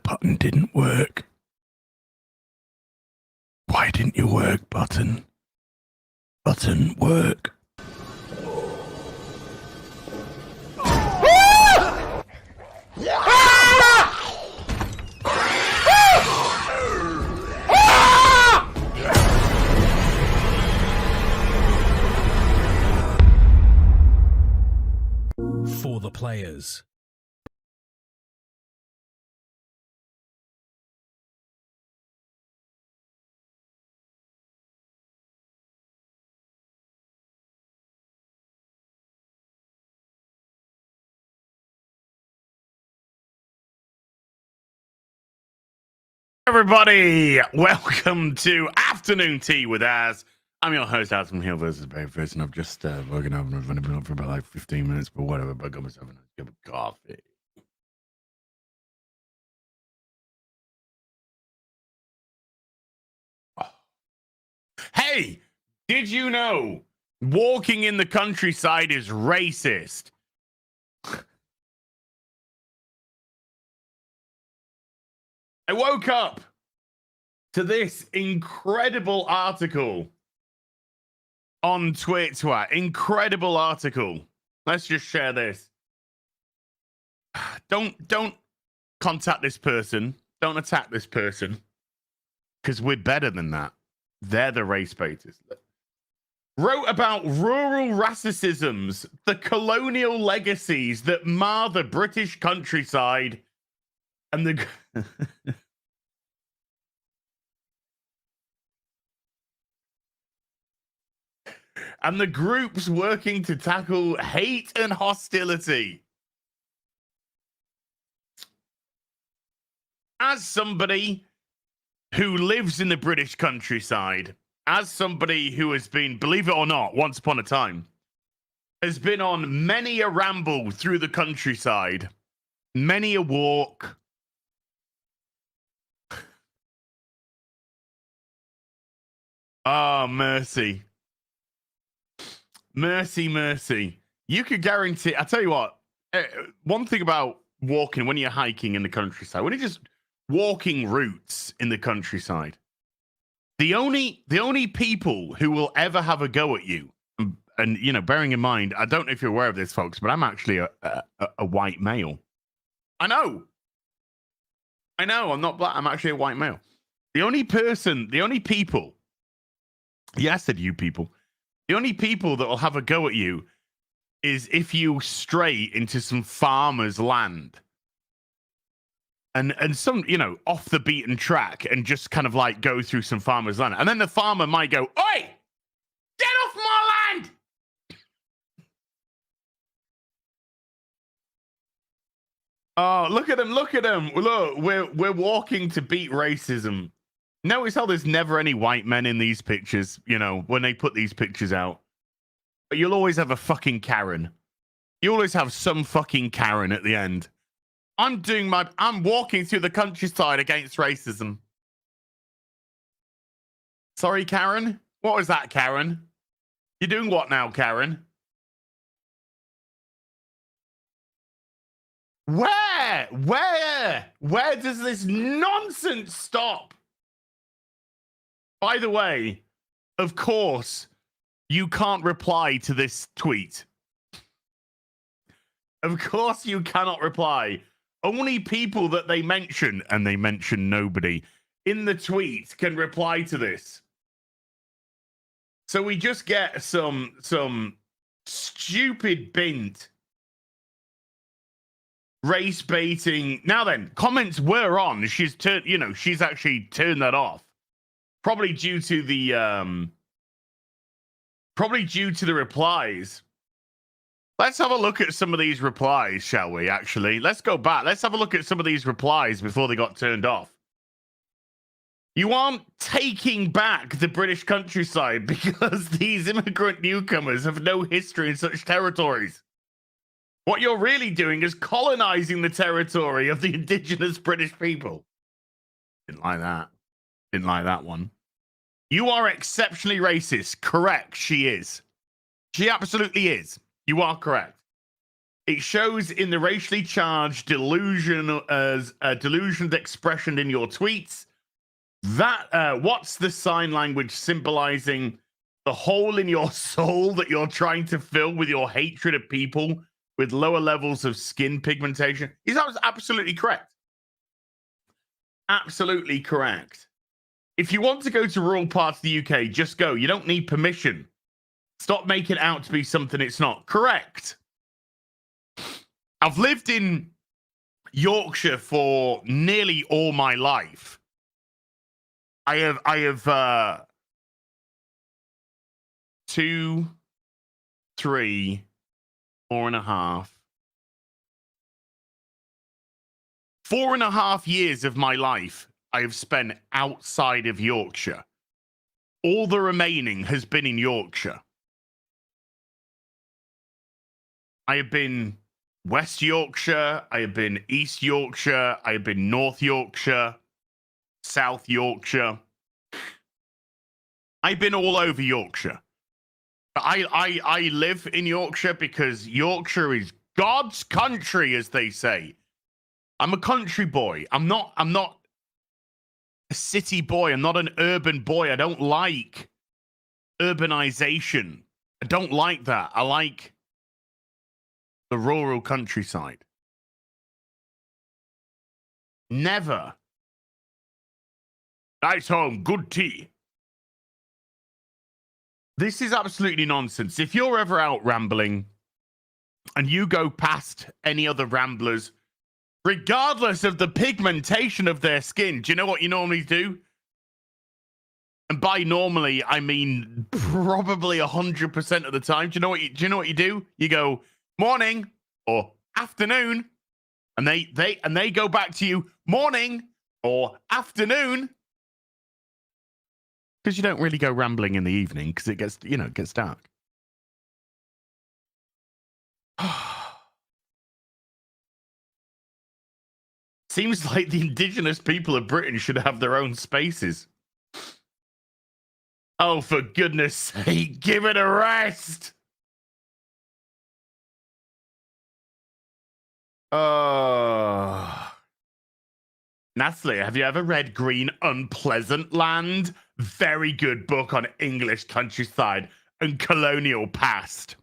Button didn't work. Why didn't you work, button? Button, work. For the players. Everybody, welcome to Afternoon Tea with Az. I'm your host, Az from Hill vs. Bayface, and I've just woken up and I've only been up for about like 15 minutes, but whatever, but I got myself a nice cup of coffee. Oh. Hey, did you know walking in the countryside is racist? I woke up to this incredible article on Twitter. Incredible article. Let's just share this. Don't contact this person. Don't attack this person. Because we're better than that. They're the race baiters. Wrote about rural racisms, the colonial legacies that mar the British countryside, and the and the groups working to tackle hate and hostility. As somebody who lives in the British countryside, as somebody who has been, believe it or not, once upon a time, has been on many a ramble through the countryside, many a walk. Oh, mercy. Mercy, mercy. You could guarantee, I tell you what, one thing about walking when you're hiking in the countryside, when you're just walking routes in the countryside, the only people who will ever have a go at you, and you know, bearing in mind, I don't know if you're aware of this, folks, but I'm actually a white male. I know, I'm not black. I'm actually a white male. The only people, yeah, I said you people. The only people that will have a go at you is if you stray into some farmer's land and some, you know, off the beaten track and just kind of like go through some farmer's land. And then the farmer might go, "Oi, get off my land!" Oh, look at him. Look, we're walking to beat racism. Notice how there's never any white men in these pictures, you know, when they put these pictures out. But you'll always have a fucking Karen. You always have some fucking Karen at the end. I'm walking through the countryside against racism. Sorry, Karen? What was that, Karen? You're doing what now, Karen? Where does this nonsense stop? By the way, of course, you can't reply to this tweet. Of course you cannot reply. Only people that they mention, and they mention nobody, in the tweet can reply to this. So we just get some stupid bint race baiting. Now then, comments were on. She's actually turned that off. Probably due to the replies. Let's have a look at some of these replies, shall we? Actually, let's go back. Let's have a look at some of these replies before they got turned off. You aren't taking back the British countryside because these immigrant newcomers have no history in such territories. What you're really doing is colonizing the territory of the indigenous British people. Didn't like that. Didn't like that one. You are exceptionally racist. Correct, she is. She absolutely is. You are correct. It shows in the racially charged delusion as a delusion expression in your tweets. That what's the sign language symbolizing the hole in your soul that you're trying to fill with your hatred of people with lower levels of skin pigmentation? He's absolutely correct. Absolutely correct. If you want to go to rural parts of the UK, just go. You don't need permission. Stop making it out to be something it's not. Correct. I've lived in Yorkshire for nearly all my life. I have 2, 3, 4.5. 4.5 years of my life I have spent outside of Yorkshire. All the remaining has been in Yorkshire. I have been West Yorkshire, I have been East Yorkshire, I have been North Yorkshire, South Yorkshire. I've been all over Yorkshire. I live in Yorkshire because Yorkshire is God's country, as they say. I'm a country boy. I'm not a city boy. I'm not an urban boy. I don't like urbanization. I don't like that. I like the rural countryside. Never. Nice home, good tea. This is absolutely nonsense. If you're ever out rambling and you go past any other ramblers, regardless of the pigmentation of their skin, do you know what you normally do? And by normally, I mean probably 100% of the time. Do you know what you do? You go morning or afternoon, and they go back to you morning or afternoon, because you don't really go rambling in the evening because it gets dark. Seems like the indigenous people of Britain should have their own spaces. Oh, for goodness sake, give it a rest. Natalie, have you ever read Green Unpleasant Land? Very good book on English countryside and colonial past.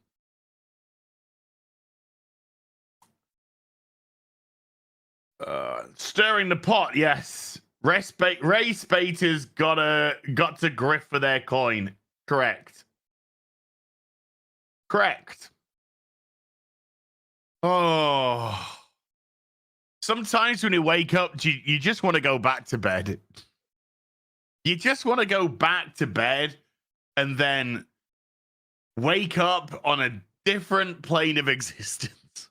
Stirring the pot, yes. Ray Spater's got to griff for their coin. Correct. Oh. Sometimes when you wake up, you just want to go back to bed. You just want to go back to bed and then wake up on a different plane of existence.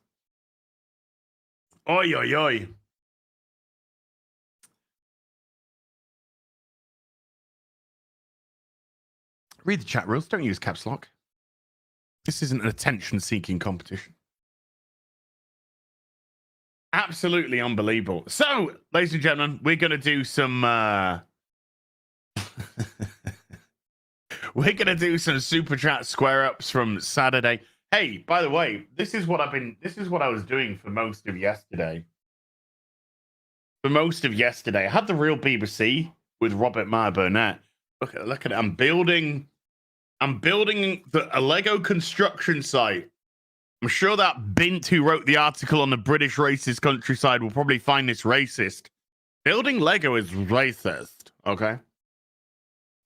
Oi, oi, oi. Read the chat rules. Don't use caps lock. This isn't an attention-seeking competition. Absolutely unbelievable. So, ladies and gentlemen, we're going to do some... we're going to do some Super Chat square-ups from Saturday. Hey, by the way, this is what I was doing for most of yesterday. I had the real BBC with Robert Meyer Burnett. Look at it. I'm building a Lego construction site. I'm sure that Bint who wrote the article on the British racist countryside will probably find this racist. Building Lego is racist, okay?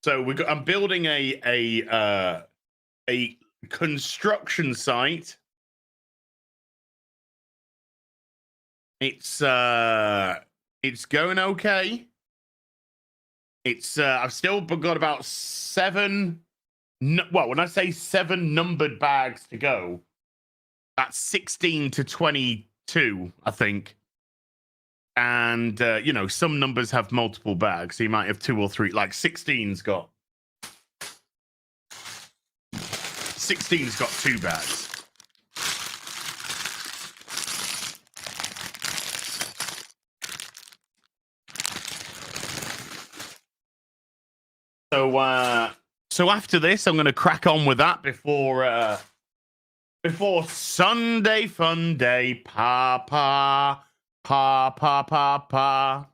So I'm building a construction site. It's going okay. I've still got about 7. Well, when I say 7 numbered bags to go, that's 16 to 22, I think. And some numbers have multiple bags, so you might have 2 or 3. Like 16's got 2 bags. So after this, I'm going to crack on with that before before Sunday fun day. Papa, papa, papa.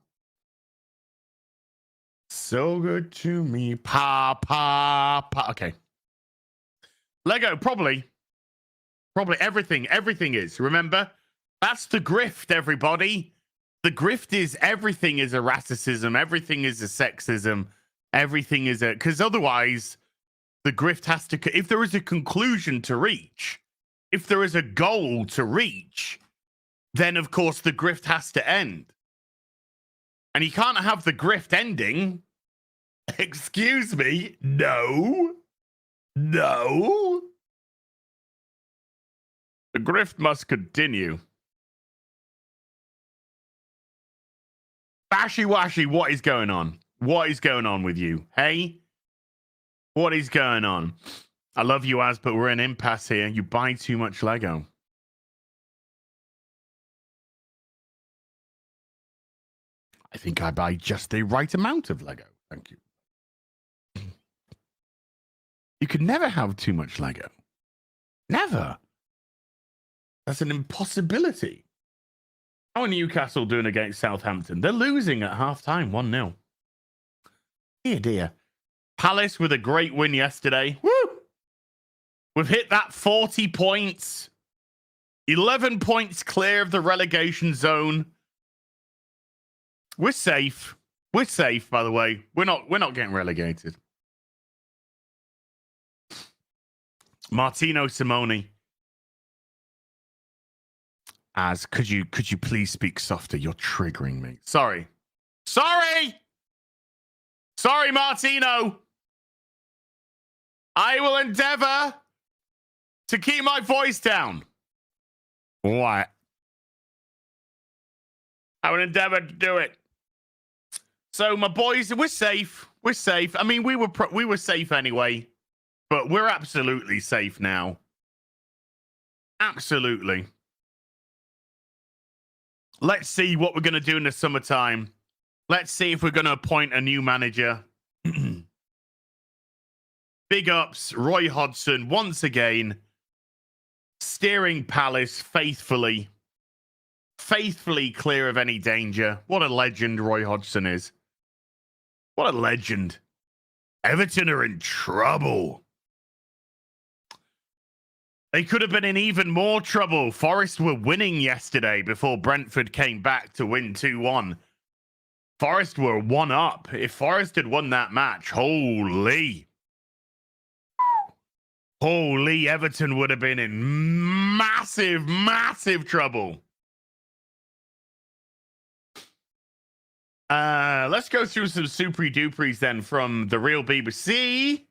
So good to me. Papa. Okay. Lego, probably everything is. Remember, that's the grift, everybody. The grift is everything is a racism, everything is a sexism, everything is a, because otherwise the grift has to, if there is a conclusion to reach, if there is a goal to reach, then of course the grift has to end. And you can't have the grift ending. Excuse me. No. The grift must continue. Bashy Washy, what is going on? What is going on with you? Hey? What is going on? I love you, Az, but we're in impasse here. You buy too much Lego. I think I buy just the right amount of Lego. Thank you. You could never have too much Lego. Never. That's an impossibility. How are Newcastle doing against Southampton? They're losing at halftime, 1-0. Dear, dear. Palace with a great win yesterday. Woo! We've hit that 40 points. 11 points clear of the relegation zone. We're safe. We're safe, by the way. We're not getting relegated. Martino Simone. Az, could you please speak softer? You're triggering me. Sorry, Martino. I will endeavor to keep my voice down. What? I will endeavor to do it. So, my boys, we're safe. We're safe. I mean, we were safe anyway, but we're absolutely safe now. Absolutely. Let's see what we're going to do in the summertime. Let's see if we're going to appoint a new manager. Big ups, Roy Hodgson, once again, steering Palace faithfully clear of any danger. What a legend Roy Hodgson is. What a legend. Everton are in trouble. They could have been in even more trouble. Forest were winning yesterday before Brentford came back to win 2-1. Forest were 1 up. If Forest had won that match, holy, Everton would have been in massive, massive trouble. Let's go through some super duperies then from the real BBC.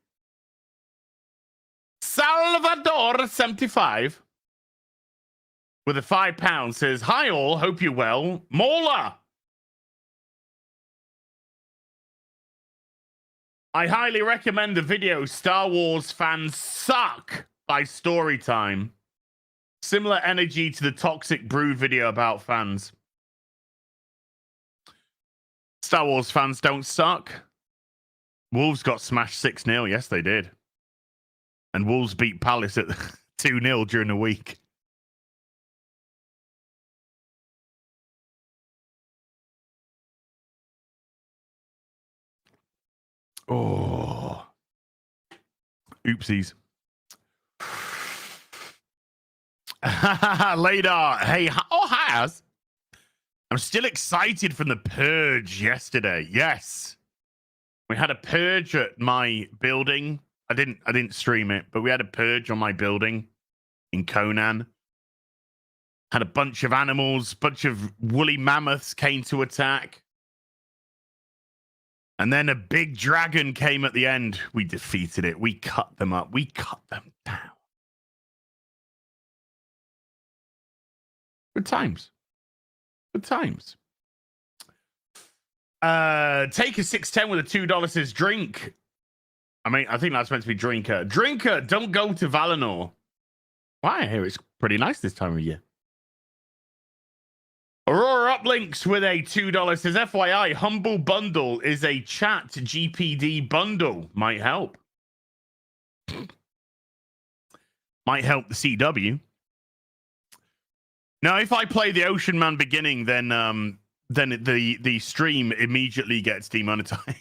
Salvador 75 with a £5 says, "Hi all, hope you're well. Mola, I highly recommend the video Star Wars Fans Suck by Storytime. Similar energy to the Toxic Brood video about fans. Star Wars fans don't suck. Wolves got smashed 6-0. Yes, they did. And Wolves beat Palace at 2-0 during the week. Oh. Oopsies. Ladar. Hey, oh, hi, Az. I'm still excited from the purge yesterday. Yes. We had a purge at my building. I didn't stream it, but we had a purge on my building in Conan. Had a bunch of animals, bunch of woolly mammoths came to attack. And then a big dragon came at the end. We defeated it. We cut them up. We cut them down. Good times. Good times. Take a 610 with a $2 says drink. I mean, I think that's meant to be drinker. Drinker, don't go to Valinor. Why? I hear it's pretty nice this time of year. Aurora Uplinks with a $2 says, FYI, Humble Bundle is a chat GPD bundle. Might help. Might help the CW. Now, if I play the Ocean Man beginning, then the stream immediately gets demonetized.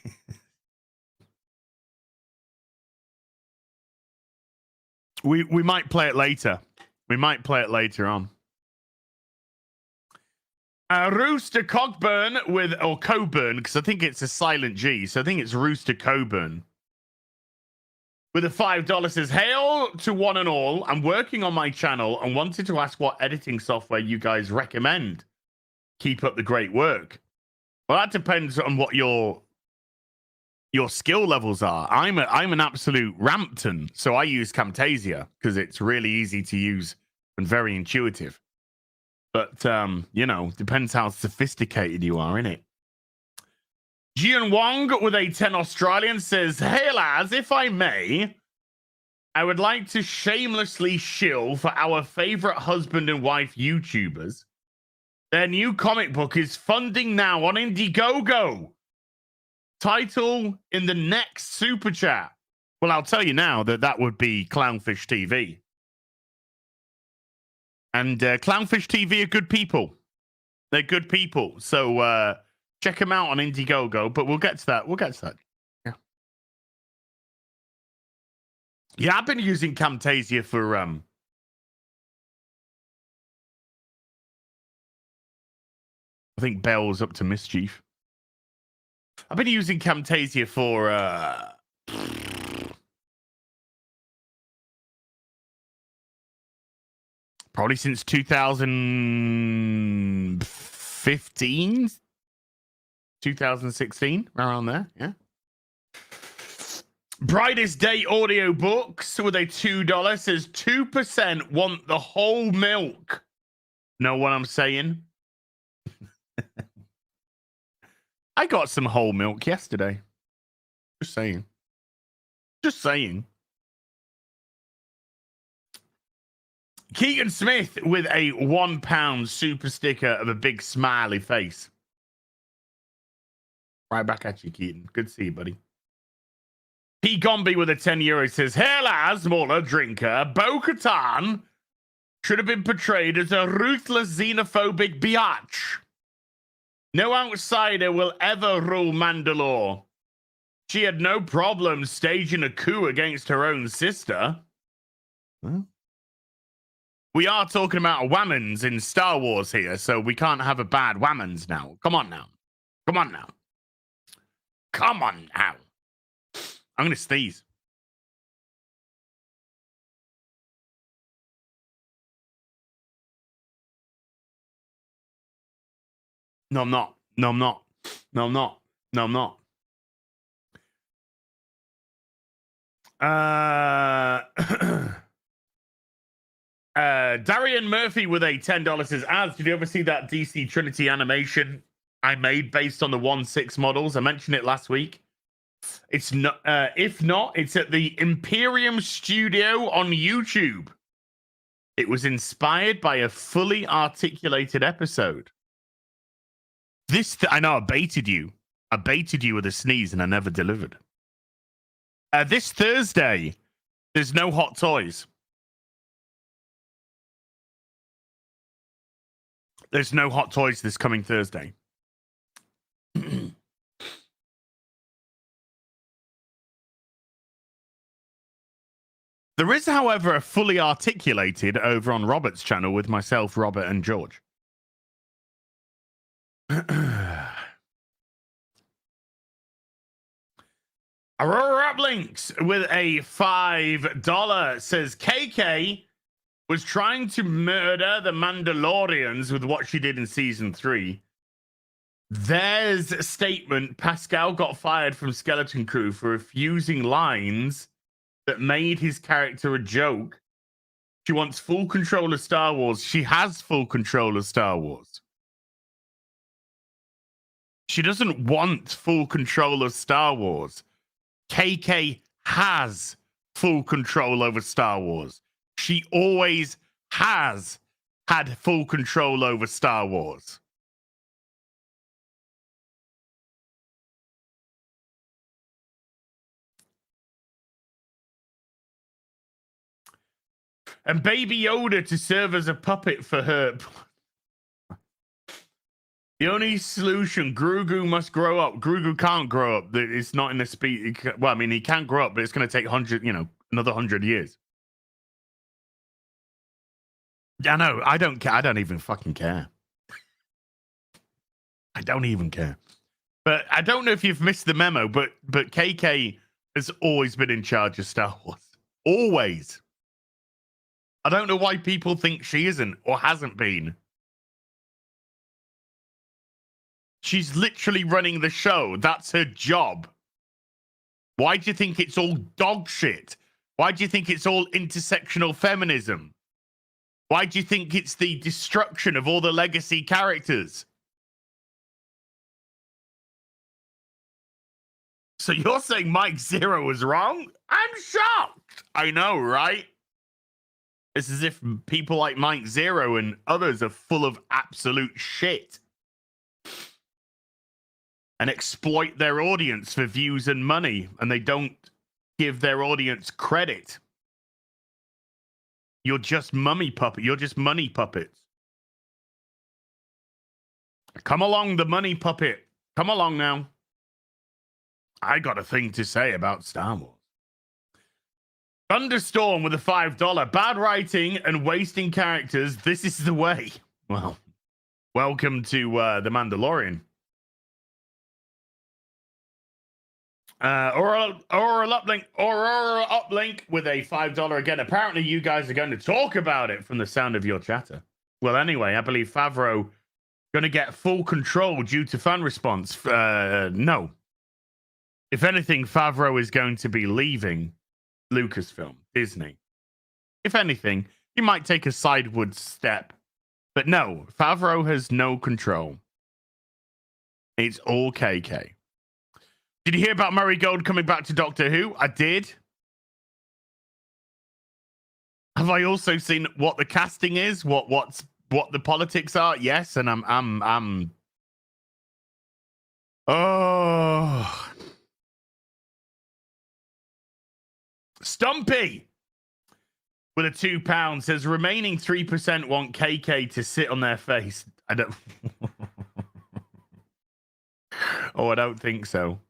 we might play it later. We might play it later on. Rooster Cogburn or Coburn, because I think it's a silent G, so I think it's Rooster Coburn. With a $5 says, hail to one and all. I'm working on my channel and wanted to ask what editing software you guys recommend. Keep up the great work. Well, that depends on what your skill levels are. I'm an absolute Rampton, so I use Camtasia because it's really easy to use and very intuitive. But you know, depends how sophisticated you are, innit? Jian Wong with a 10 Australian says, hey lads, if I may, I would like to shamelessly shill for our favorite husband and wife YouTubers. Their new comic book is funding now on Indiegogo. Title in the next super chat. Well, I'll tell you now that would be Clownfish TV. And Clownfish TV are good people. They're good people. So check them out on Indiegogo, but we'll get to that. Yeah. Yeah, I've been using Camtasia for I think Bell's up to mischief. I've been using Camtasia for probably since 2015, 2016, around there. Yeah. Brightest Day Audiobooks with a $2 says 2% want the whole milk. Know what I'm saying? I got some whole milk yesterday. Just saying. Just saying. Keegan Smith with a £1 super sticker of a big smiley face. Right back at you, Keaton. Good to see you, buddy. P. Gombe with a €10 says, hell as smaller drinker, Bo-Katan should have been portrayed as a ruthless xenophobic biatch. No outsider will ever rule Mandalore. She had no problem staging a coup against her own sister. Huh? We are talking about whammons in Star Wars here, so we can't have a bad whammons now. Come on now. Come on now. Come on now. I'm going to sneeze. No, I'm not. No, I'm not. No, I'm not. No, I'm not. Darian Murphy with a $10 says, Az, did you ever see that DC Trinity animation I made based on the 1/6 models? I mentioned it last week. It's not. If not, it's at the Imperium Studio on YouTube. It was inspired by a fully articulated episode. I know I baited you. I baited you with a sneeze and I never delivered. This Thursday, there's no hot toys. There's no hot toys this coming Thursday. There is, however, a fully articulated over on Robert's channel with myself, Robert, and George. Aurora Uplinks with a $5 says KK was trying to murder the Mandalorians with what she did in season 3. There's a statement. Pascal got fired from Skeleton Crew for refusing lines that made his character a joke. She wants full control of Star Wars. She has full control of Star Wars. She doesn't want full control of Star Wars. KK has full control over Star Wars. She always has had full control over Star Wars. And Baby Yoda to serve as a puppet for her. The only solution, Grogu must grow up. Grogu can't grow up. It's not in the speed. Well, I mean, he can grow up, but it's going to take another 100 years. I know. I don't care. I don't even fucking care. I don't even care. But I don't know if you've missed the memo, but KK has always been in charge of Star Wars. Always. I don't know why people think she isn't or hasn't been. She's literally running the show. That's her job. Why do you think it's all dog shit? Why do you think it's all intersectional feminism? Why do you think it's the destruction of all the legacy characters? So you're saying Mike Zero was wrong? I'm shocked. I know, right? It's as if people like Mike Zero and others are full of absolute shit and exploit their audience for views and money, and they don't give their audience credit. You're just mummy puppet. You're just money puppets. Come along, the money puppet. Come along now. I got a thing to say about Star Wars. Thunderstorm with a $5. Bad writing and wasting characters. This is the way. Well, welcome to The Mandalorian. Aurora Uplink with a $5 again. Apparently, you guys are going to talk about it from the sound of your chatter. Well, anyway, I believe Favreau going to get full control due to fan response. No. If anything, Favreau is going to be leaving Lucasfilm, Disney. If anything, he might take a sideward step. But no, Favreau has no control. It's all KK. Did you hear about Murray Gold coming back to Doctor Who? I did. Have I also seen what the casting is? What the politics are? Yes, and I'm oh, Stumpy with a £2 says remaining 3% want KK to sit on their face. I don't. Oh, I don't think so.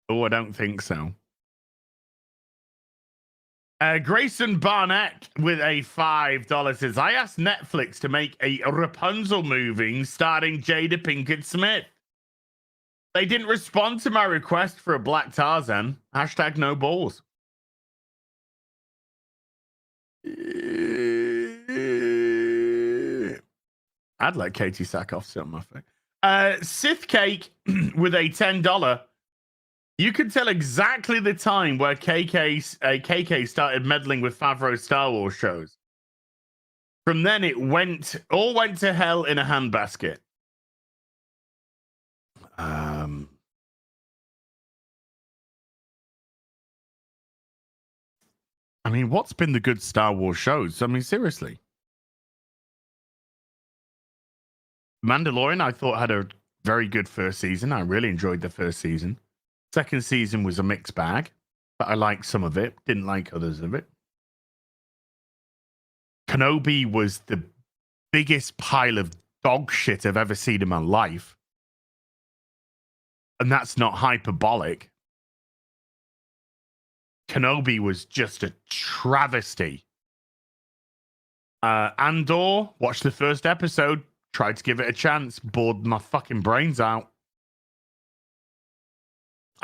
Oh, I don't think so. Grayson Barnett with a $5 says, I asked Netflix to make a Rapunzel movie starring Jada Pinkett Smith. They didn't respond to my request for a Black Tarzan. Hashtag no balls. I'd let Katie Sackhoff sit on my face. Sith Cake with a $10. You can tell exactly the time where KK started meddling with Favreau's Star Wars shows. From then, it all went to hell in a handbasket. I mean, what's been the good Star Wars shows? I mean, seriously. Mandalorian, I thought, had a very good first season. I really enjoyed the first season. Second season was a mixed bag, but I liked some of it. Didn't like others of it. Kenobi was the biggest pile of dog shit I've ever seen in my life. And that's not hyperbolic. Kenobi was just a travesty. Andor, watched the first episode, tried to give it a chance, bored my fucking brains out.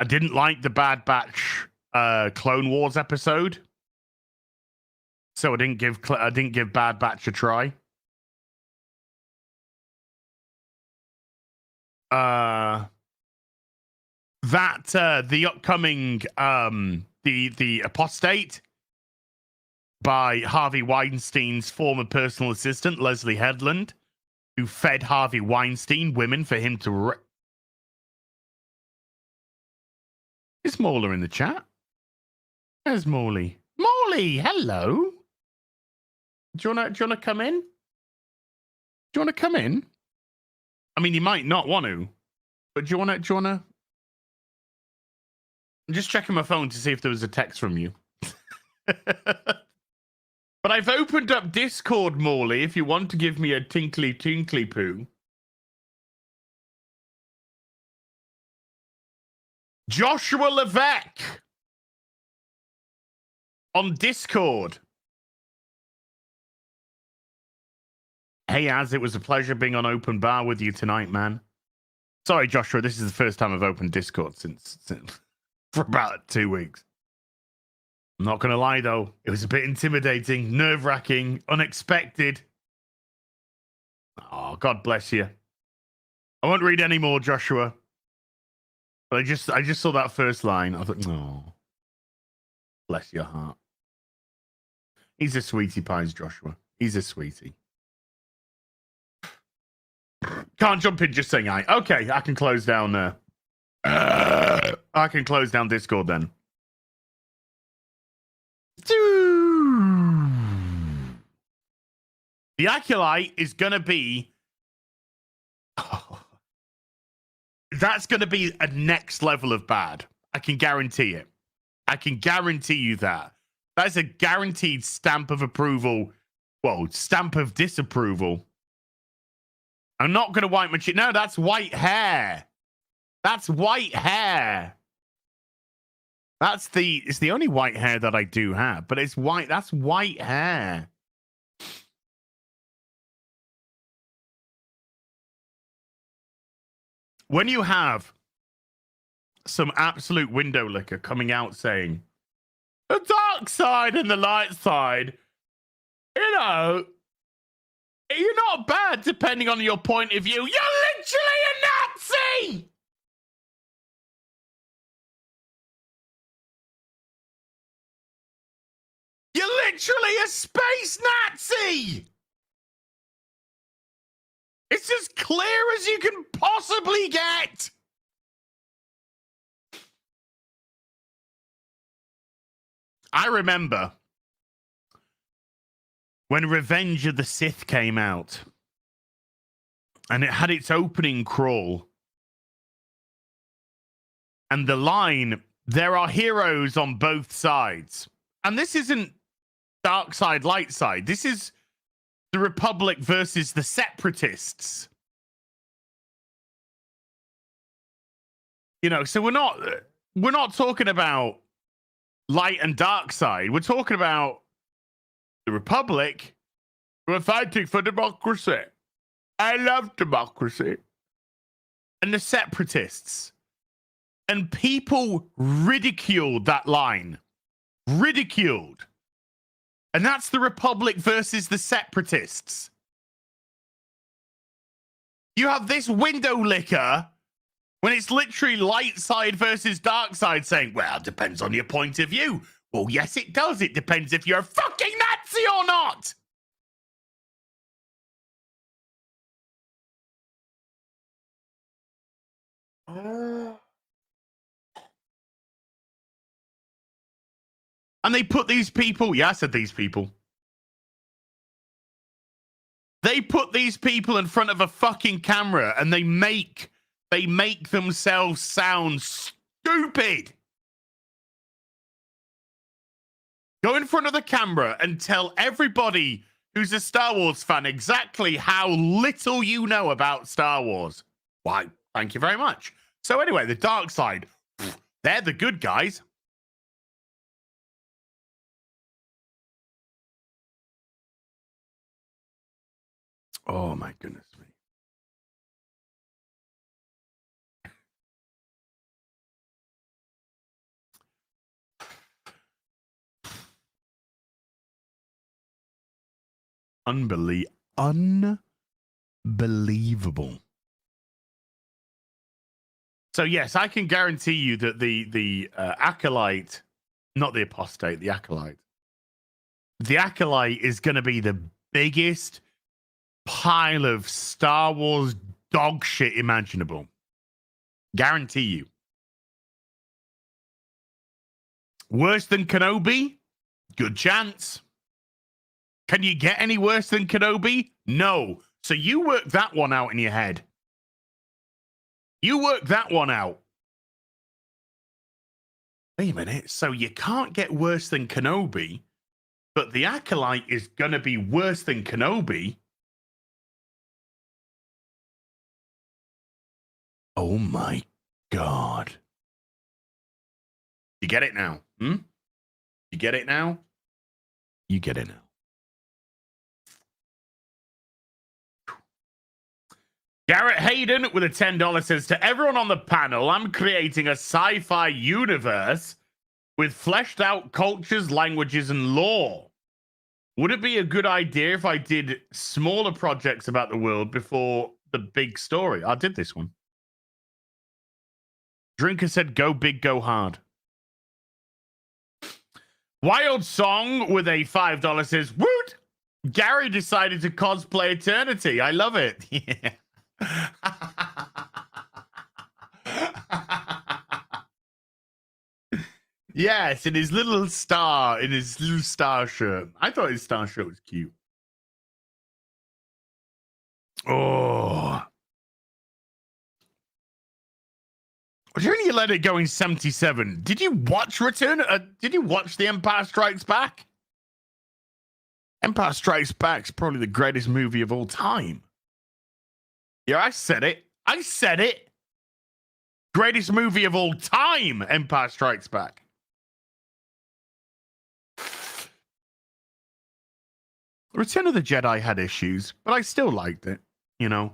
I didn't like the Bad Batch Clone Wars episode, so I didn't give Bad Batch a try. The upcoming the Apostate by Harvey Weinstein's former personal assistant Leslie Headland, who fed Harvey Weinstein women for him to. Is Mauler in the chat? Where's Morley? Morley, hello. Do you wanna come in? Do you wanna come in? I mean, you might not want to, but do you wanna? I'm just checking my phone to see if there was a text from you. But But I've opened up Discord, Morley, if you want to give me a tinkly tinkly poo. Joshua Levesque on Discord. Hey, Az, it was a pleasure being on Open Bar with you tonight, man. Sorry, Joshua, this is the first time I've opened Discord since for about 2 weeks. I'm not going to lie, though. It was a bit intimidating, nerve-wracking, unexpected. Oh, God bless you. I won't read any more, Joshua. But I just saw that first line. I thought, oh, bless your heart. He's a sweetie pies, Joshua. He's a sweetie. Can't jump in just saying I. Okay, I can close down I can close down Discord then. The Acolyte is going to be... that's going to be a next level of bad. I can guarantee it. I can guarantee you that. That's a guaranteed stamp of approval. Well, stamp of disapproval. I'm not going to wipe my chin. No, that's white hair. That's white hair. It's the only white hair that I do have, but it's white. That's white hair. When you have some absolute window licker coming out saying, the dark side and the light side, you know, you're not bad depending on your point of view. You're literally a Nazi! You're literally a space Nazi! It's as clear as you can possibly get! I remember when Revenge of the Sith came out and it had its opening crawl and the line, there are heroes on both sides. And this isn't dark side, light side. This is the Republic versus the Separatists. You know, so we're not talking about light and dark side. We're talking about the Republic. We're fighting for democracy. I love democracy. And the Separatists. And people ridiculed that line. Ridiculed. And that's the Republic versus the Separatists. You have this window licker when it's literally light side versus dark side saying, well, it depends on your point of view. Well, yes, it does. It depends if you're a fucking Nazi or not. And they put these people, yeah, I said these people. They put these people in front of a fucking camera and they make themselves sound stupid. Go in front of the camera and tell everybody who's a Star Wars fan exactly how little you know about Star Wars. Why, thank you very much. So anyway, the dark side, they're the good guys. Oh my goodness me. Unbelievable. So yes, I can guarantee you that the acolyte, not the apostate, the acolyte is going to be the biggest pile of Star Wars dog shit imaginable. Guarantee you. Worse than Kenobi? Good chance. Can you get any worse than Kenobi? No. So you work that one out in your head. You work that one out. Wait a minute. So you can't get worse than Kenobi, but the Acolyte is going to be worse than Kenobi. Oh my God. You get it now? You get it now? You get it now. Garrett Hayden with a $10 says, to everyone on the panel, I'm creating a sci-fi universe with fleshed out cultures, languages, and lore. Would it be a good idea if I did smaller projects about the world before the big story? I did this one. Drinker said, go big, go hard. Wild Song with a $5 says, woot! Gary decided to cosplay Eternity. I love it. Yeah. Yes, in his little star shirt. I thought his star shirt was cute. Oh. During you let it go in 77, did you watch did you watch The Empire Strikes Back? Empire Strikes Back's probably the greatest movie of all time. Yeah, I said it. I said it. Greatest movie of all time, Empire Strikes Back. Return of the Jedi had issues, but I still liked it. You know,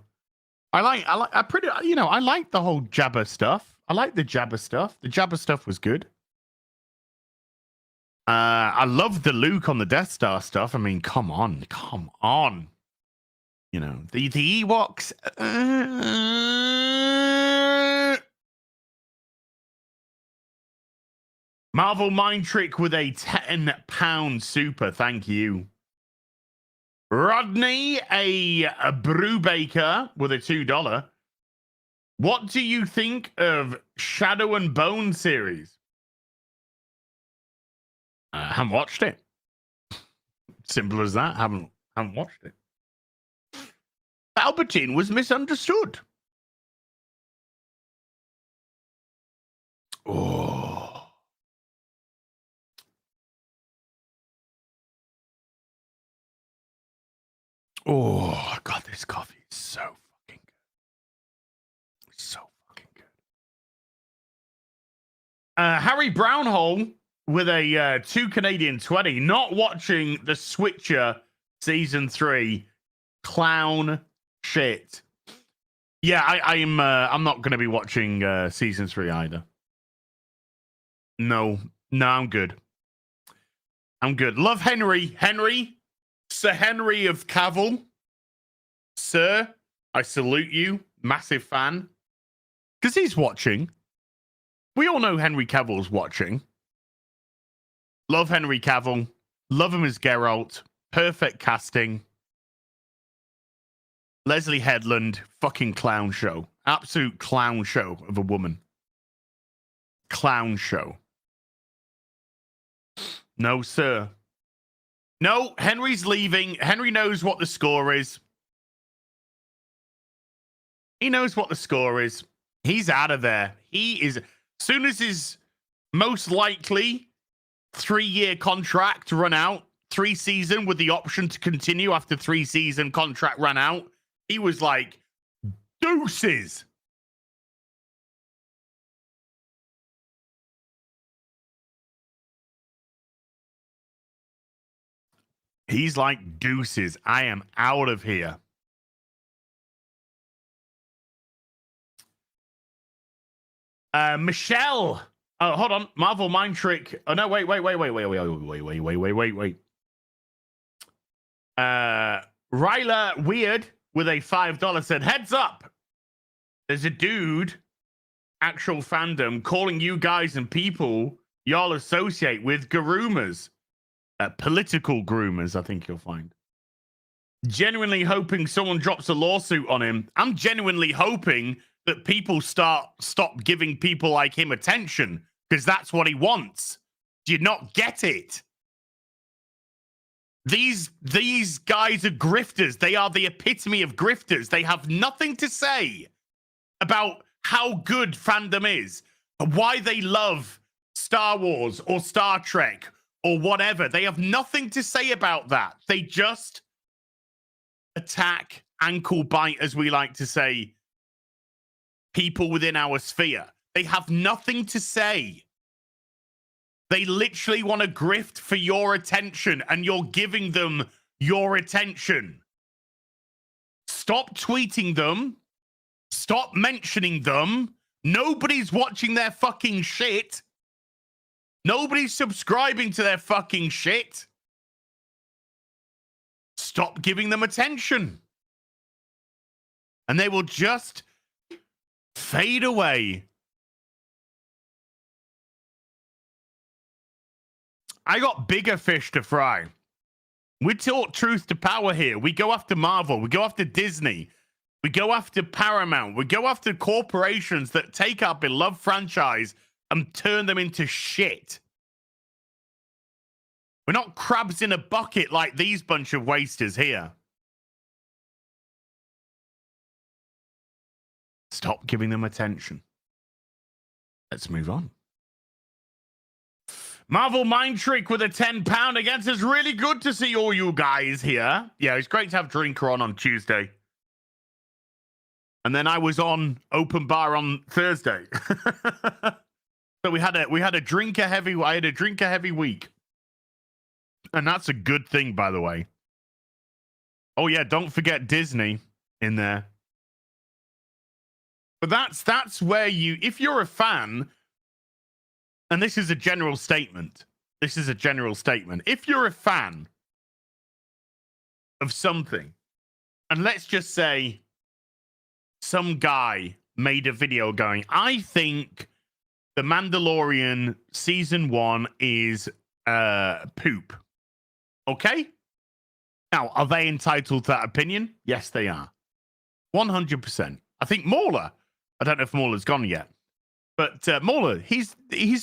I like the whole Jabba stuff. I like the Jabba stuff. The Jabba stuff was good. I love the Luke on the Death Star stuff. I mean, come on. You know, the Ewoks. Marvel Mind Trick with a £10 super. Thank you. Rodney, a Brubaker with a $2. What do you think of Shadow and Bone series? I haven't watched it. Simple as that. Haven't watched it. Palpatine was misunderstood. Oh. Oh, God, this coffee is so fucking good. So fucking good. Harry Brownhole with a 2 Canadian 20. Not watching The Switcher season 3. Clown shit. Yeah, I'm not going to be watching season 3 either. No, I'm good. Love Henry. Sir Henry of Cavill. Sir, I salute you. Massive fan. Because he's watching. We all know Henry Cavill's watching. Love Henry Cavill. Love him as Geralt. Perfect casting. Leslie Headland. Fucking clown show. Absolute clown show of a woman. Clown show. No, sir. No, Henry's leaving. Henry knows what the score is. He knows what the score is. He's out of there. He is. Soon as his most likely 3-year contract run out, 3 season with the option to continue after 3 season contract ran out, he was like, deuces. He's like, deuces. I am out of here. Michelle. Oh, hold on. Marvel Mind Trick. Oh, no, wait. Ryla Weird with a $5 said, heads up. There's a dude, actual fandom, calling you guys and people y'all associate with groomers. Political groomers, I think you'll find. Genuinely hoping someone drops a lawsuit on him. I'm genuinely hoping that people stop giving people like him attention, because that's what he wants. Do you not get it? These guys are grifters. They are the epitome of grifters. They have nothing to say about how good fandom is, why they love Star Wars or Star Trek or whatever. They have nothing to say about that. They just attack, ankle bite, as we like to say, people within our sphere. They have nothing to say. They literally want to grift for your attention, and you're giving them your attention. Stop tweeting them. Stop mentioning them. Nobody's watching their fucking shit. Nobody's subscribing to their fucking shit. Stop giving them attention. And they will just fade away. I got bigger fish to fry. We talk truth to power here. We go after Marvel. We go after Disney. We go after Paramount. We go after corporations that take our beloved franchise and turn them into shit. We're not crabs in a bucket like these bunch of wasters here. Stop giving them attention. Let's move on. Marvel Mind Trick with a £10 against us. Really good to see all you guys here. Yeah, it's great to have Drinker on Tuesday. And then I was on Open Bar on Thursday. So we had a drinker heavy. I had a drinker heavy week. And that's a good thing, by the way. Oh yeah, don't forget Disney in there. But that's where you, if you're a fan, and this is a general statement. This is a general statement. If you're a fan of something, and let's just say some guy made a video going, I think The Mandalorian season 1 is poop. Okay? Now, are they entitled to that opinion? Yes, they are. 100%. I think Mauler, I don't know if Mauler's gone yet, but Mauler, he's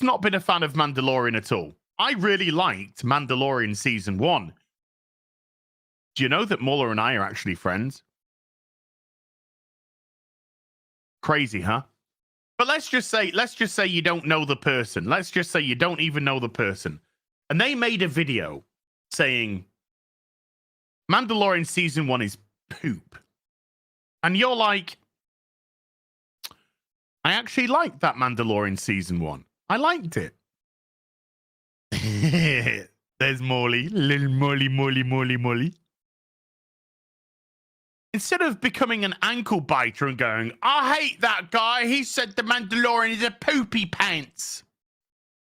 not been a fan of Mandalorian at all. I really liked Mandalorian season 1. Do you know that Mauler and I are actually friends? Crazy, huh? But let's just say you don't know the person. Let's just say you don't even know the person. And they made a video saying Mandalorian season 1 is poop. And you're like, I actually liked that Mandalorian season 1. I liked it. There's Molly. Little Molly. Instead of becoming an ankle biter and going, I hate that guy. He said the Mandalorian is a poopy pants.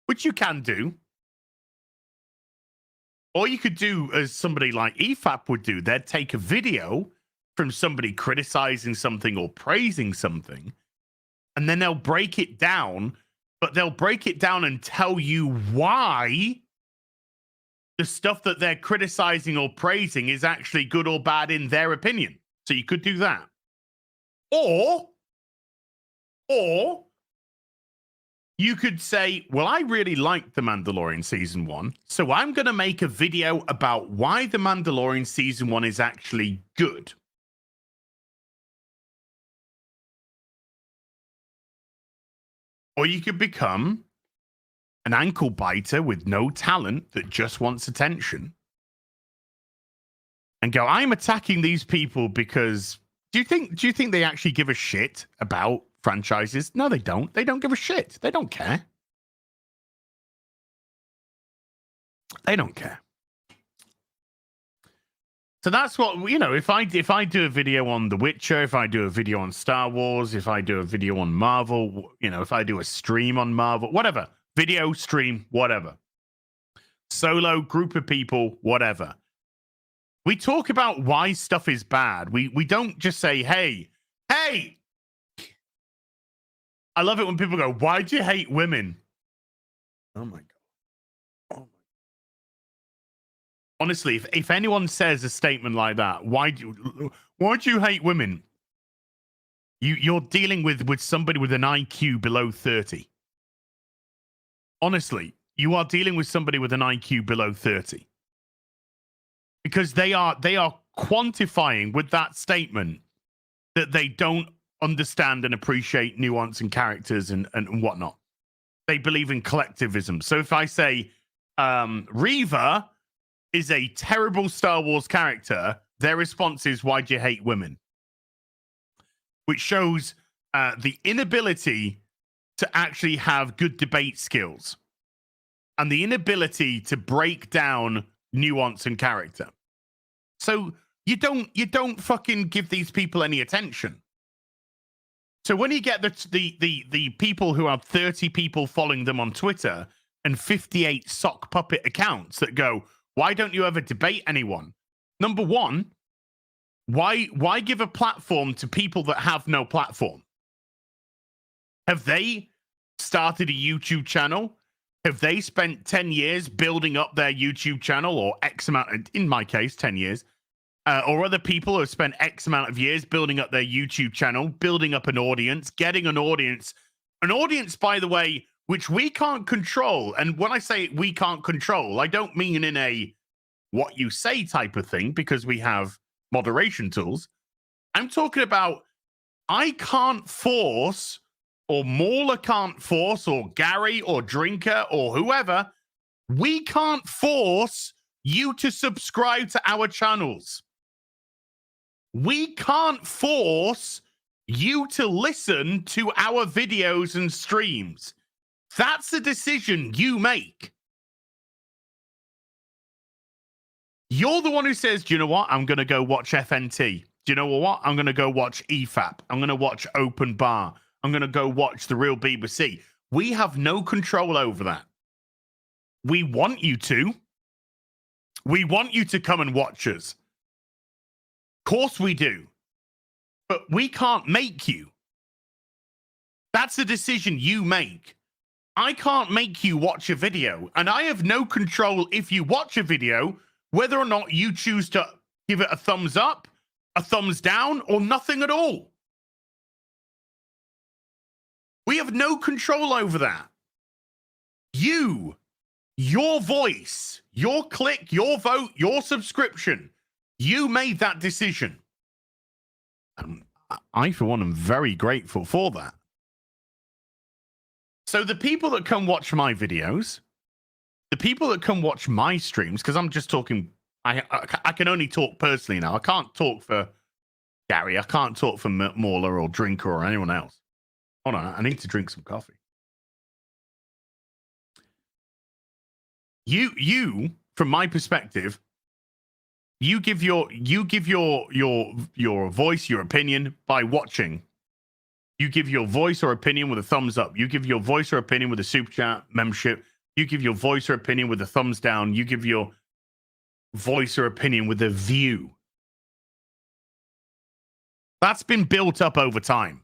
Which you can do. Or you could do as somebody like EFAP would do. They'd take a video from somebody criticizing something or praising something, and then they'll break it down, but they'll break it down and tell you why the stuff that they're criticizing or praising is actually good or bad in their opinion. So you could do that. Or you could say, well, I really liked The Mandalorian season 1, so I'm going to make a video about why The Mandalorian season 1 is actually good. Or you could become an ankle biter with no talent that just wants attention and go, I'm attacking these people because do you think they actually give a shit about franchises? No, they don't. They don't give a shit. They don't care. They don't care. So that's what, you know, if I do a video on The Witcher, if I do a video on Star Wars, if I do a video on Marvel, you know, if I do a stream on Marvel, whatever, video, stream, whatever, solo, group of people, whatever. We talk about why stuff is bad. We don't just say, hey. I love it when people go, why do you hate women? Oh my God. Honestly, if anyone says a statement like that, why do you hate women? You're dealing with somebody with an IQ below 30. Honestly, you are dealing with somebody with an IQ below 30. Because they are quantifying with that statement that they don't understand and appreciate nuance and characters and whatnot. They believe in collectivism. So if I say, Reva is a terrible Star Wars character. Their response is, "Why do you hate women?" Which shows the inability to actually have good debate skills and the inability to break down nuance and character. So you don't fucking give these people any attention. So when you get the people who have 30 people following them on Twitter and 58 sock puppet accounts that go, "Why don't you ever debate anyone?" Number one, why give a platform to people that have no platform? Have they started a YouTube channel? Have they spent 10 years building up their YouTube channel, or X amount, in my case, 10 years? Or other people have spent X amount of years building up their YouTube channel, building up an audience, getting an audience, by the way, which we can't control. And when I say we can't control, I don't mean in a what you say type of thing, because we have moderation tools. I'm talking about I can't force, or Mauler can't force, or Gary or Drinker or whoever, we can't force you to subscribe to our channels. We can't force you to listen to our videos and streams. That's a decision you make. You're the one who says, "Do you know what? I'm going to go watch FNT. Do you know what? I'm going to go watch EFAP. I'm going to watch Open Bar. I'm going to go watch The Real BBC." We have no control over that. We want you to. We want you to come and watch us. Of course we do. But we can't make you. That's a decision you make. I can't make you watch a video, and I have no control if you watch a video whether or not you choose to give it a thumbs up, a thumbs down, or nothing at all. We have no control over that. You, your voice, your click, your vote, your subscription, you made that decision. And I, for one, am very grateful for that. So the people that come watch my videos, the people that come watch my streams, because I'm just talking, I can only talk personally now. I can't talk for Gary. I can't talk for Mauler or Drinker or anyone else. Hold on, I need to drink some coffee. You, from my perspective, you give your voice, your opinion by watching. You give your voice or opinion with a thumbs up. You give your voice or opinion with a super chat membership. You give your voice or opinion with a thumbs down. You give your voice or opinion with a view. That's been built up over time.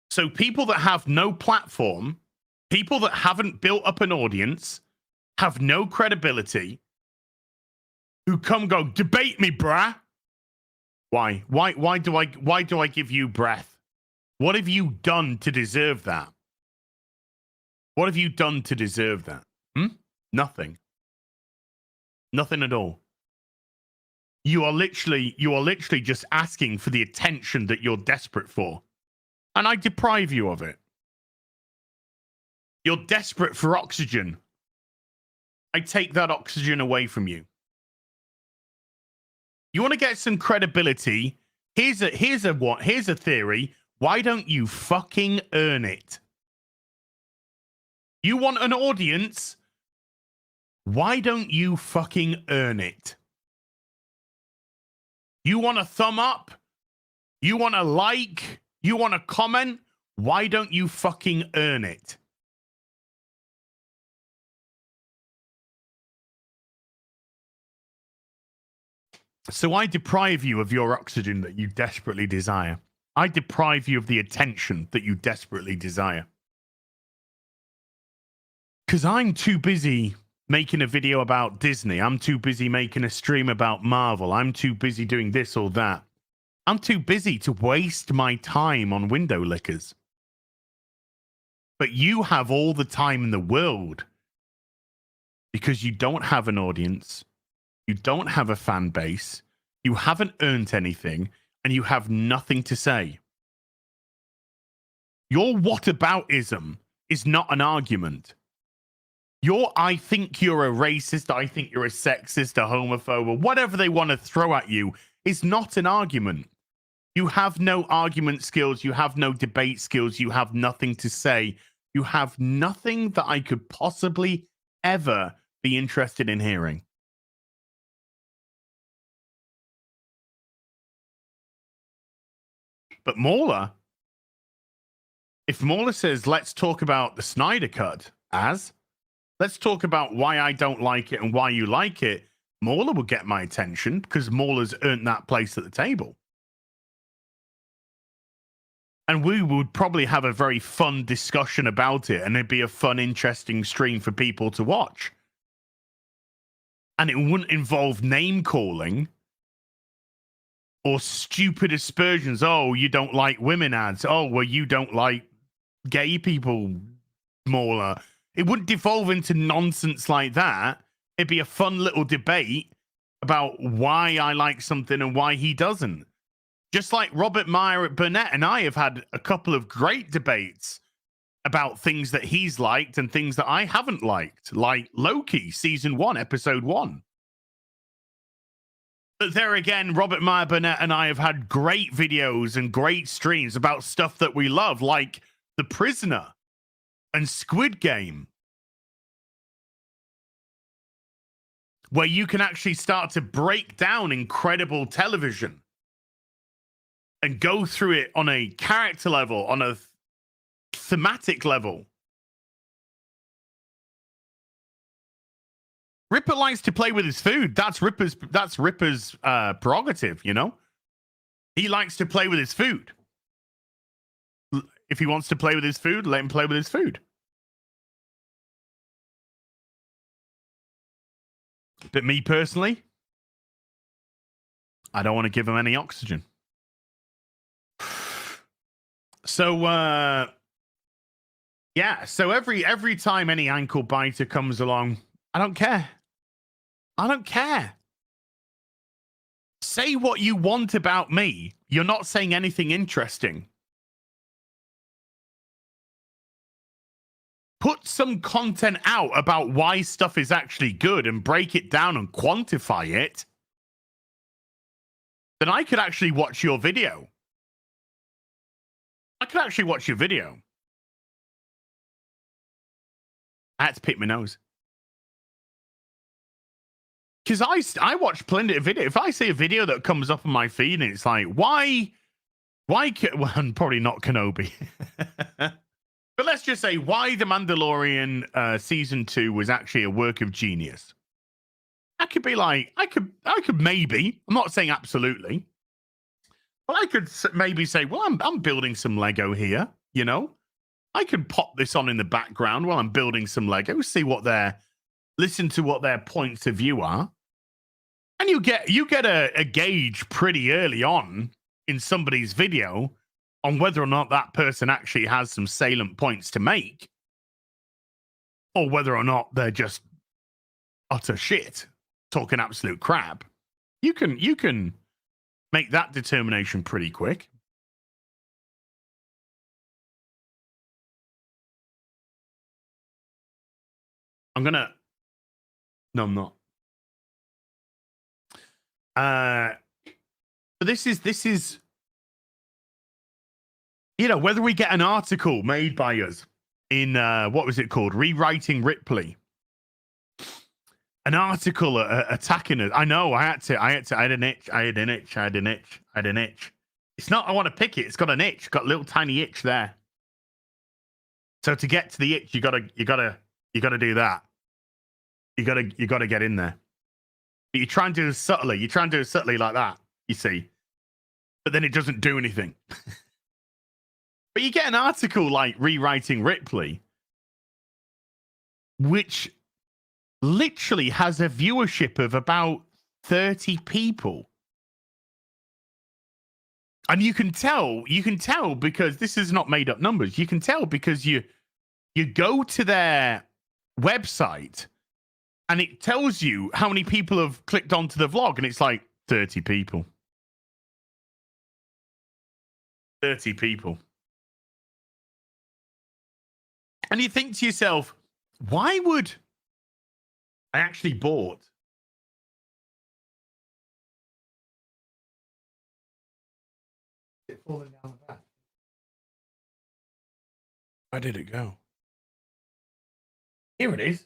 So people that have no platform, people that haven't built up an audience, have no credibility, who come go, "Debate me, brah." Why? Why do I give you breath? What have you done to deserve that? What have you done to deserve that? Nothing. Nothing at all. You are literally just asking for the attention that you're desperate for. And I deprive you of it. You're desperate for oxygen. I take that oxygen away from you. You want to get some credibility? Here's a theory. Why don't you fucking earn it? You want an audience? Why don't you fucking earn it? You want a thumb up? You want a like? You want a comment? Why don't you fucking earn it? So I deprive you of your oxygen that you desperately desire. I deprive you of the attention that you desperately desire. Because I'm too busy making a video about Disney. I'm too busy making a stream about Marvel. I'm too busy doing this or that. I'm too busy to waste my time on window lickers. But you have all the time in the world because you don't have an audience. You don't have a fan base. You haven't earned anything, and you have nothing to say. Your whataboutism is not an argument. I think you're a racist, I think you're a sexist, a homophobe, or whatever they want to throw at you is not an argument. You have no argument skills, you have no debate skills, you have nothing to say. You have nothing that I could possibly ever be interested in hearing. But Mauler, if Mauler says, let's talk about the Snyder Cut, let's talk about why I don't like it and why you like it, Mauler will get my attention because Mauler's earned that place at the table. And we would probably have a very fun discussion about it, and it'd be a fun, interesting stream for people to watch. And it wouldn't involve name calling or stupid aspersions. Oh, you don't like women ads. Oh, well, you don't like gay people, Mauler. It wouldn't devolve into nonsense like that. It'd be a fun little debate about why I like something and why he doesn't. Just like Robert Meyer Burnett and I have had a couple of great debates about things that he's liked and things that I haven't liked, like Loki, season 1, episode 1. But there again, Robert Meyer Burnett and I have had great videos and great streams about stuff that we love, like The Prisoner and Squid Game, where you can actually start to break down incredible television and go through it on a character level, on a thematic level. Ripper likes to play with his food. That's Ripper's prerogative, you know? He likes to play with his food. If he wants to play with his food, let him play with his food. But me personally, I don't want to give him any oxygen. So, yeah. So every time any ankle biter comes along, I don't care. I don't care. Say what you want about me. You're not saying anything interesting. Put some content out about why stuff is actually good and break it down and quantify it. Then I could actually watch your video. I could actually watch your video. I had to pick my nose. Because I watch plenty of video. If I see a video that comes up on my feed and it's like, why, well, I'm probably not Kenobi. But let's just say why The Mandalorian season 2 was actually a work of genius. I could be like, I could maybe, I'm not saying absolutely, but I could maybe say, well, I'm building some Lego here, you know? I could pop this on in the background while I'm building some Lego, listen to what their points of view are. And you get a gauge pretty early on in somebody's video on whether or not that person actually has some salient points to make, or whether or not they're just utter shit, talking absolute crap. You can make that determination pretty quick. No, I'm not. But this is, you know, whether we get an article made by us in what was it called? Rewriting Ripley. An article attacking us. I know. I had an itch. It's not I want to pick it. It's got an itch. Got a little tiny itch there. So to get to the itch, you gotta do that. You gotta get in there. But you try and do it subtly. You try and do it subtly like that, you see. But then it doesn't do anything. But you get an article like Rewriting Ripley, which literally has a viewership of about 30 people. And you can tell because this is not made up numbers. You can tell because you go to their website and it tells you how many people have clicked onto the vlog, and it's like 30 people. 30 people. And you think to yourself, why would I actually bought? It falling down the back. Where did it go? Here it is.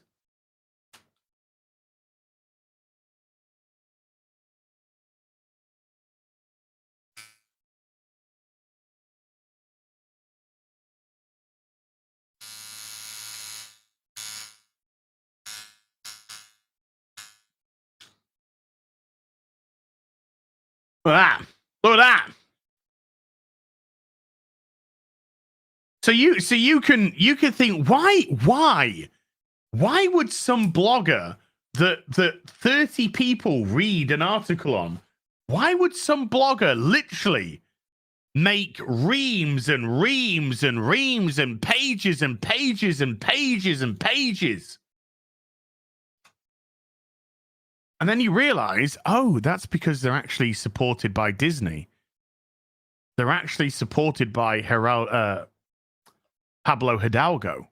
Look at that. Look at that. So you can think, why would some blogger that 30 people read an article on, why would some blogger literally make reams and reams and reams and pages and pages and pages and pages? And then you realize, oh, that's because they're actually supported by Disney. They're actually supported by Pablo Hidalgo.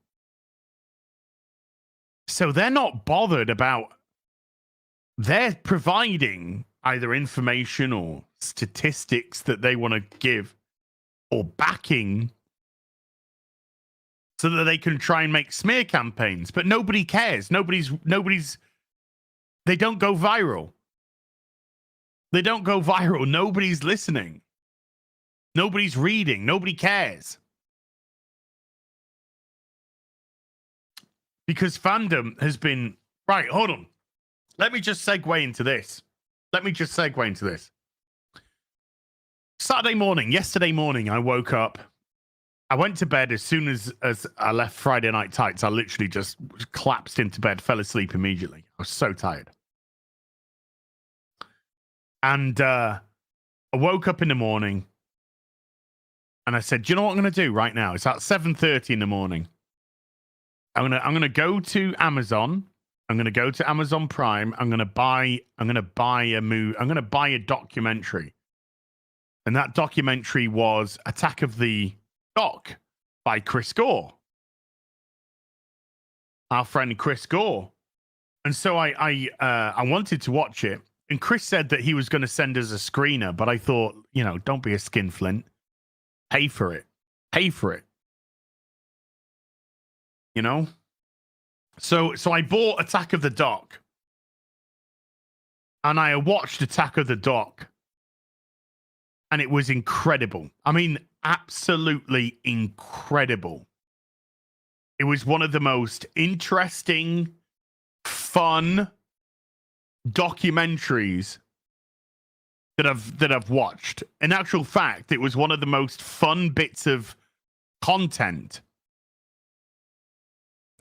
So they're not bothered about, they're providing either information or statistics that they want to give or backing so that they can try and make smear campaigns. But nobody cares. Nobody's, they don't go viral. They don't go viral. Nobody's listening. Nobody's reading. Nobody cares. Because fandom has been... Right, hold on. Let me just segue into this. Saturday morning, yesterday morning, I woke up. I went to bed as soon as I left Friday Night Tights. I literally just collapsed into bed, fell asleep immediately. I was so tired. And I woke up in the morning and I said, do you know what I'm going to do right now? It's at 7:30 in the morning. I'm gonna go to Amazon. I'm gonna go to Amazon Prime. I'm gonna buy a documentary. And that documentary was Attack of the Doc by Chris Gore. Our friend Chris Gore. And so I wanted to watch it. And Chris said that he was going to send us a screener, but I thought, don't be a skinflint. Pay for it. So I bought Attack of the Doc. And I watched Attack of the Doc. And it was incredible. I mean, absolutely incredible. It was one of the most interesting, fun documentaries that I've watched. In actual fact, it was one of the most fun bits of content.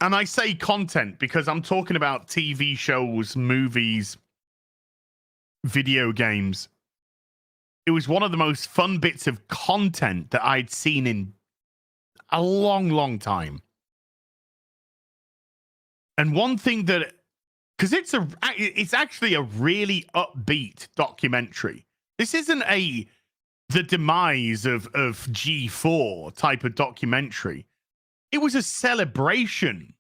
And I say content because I'm talking about TV shows, movies, video games. It was one of the most fun bits of content that I'd seen in a long, long time. And one thing that, because it's actually a really upbeat documentary. This isn't the demise of G4 type of documentary. It was a celebration.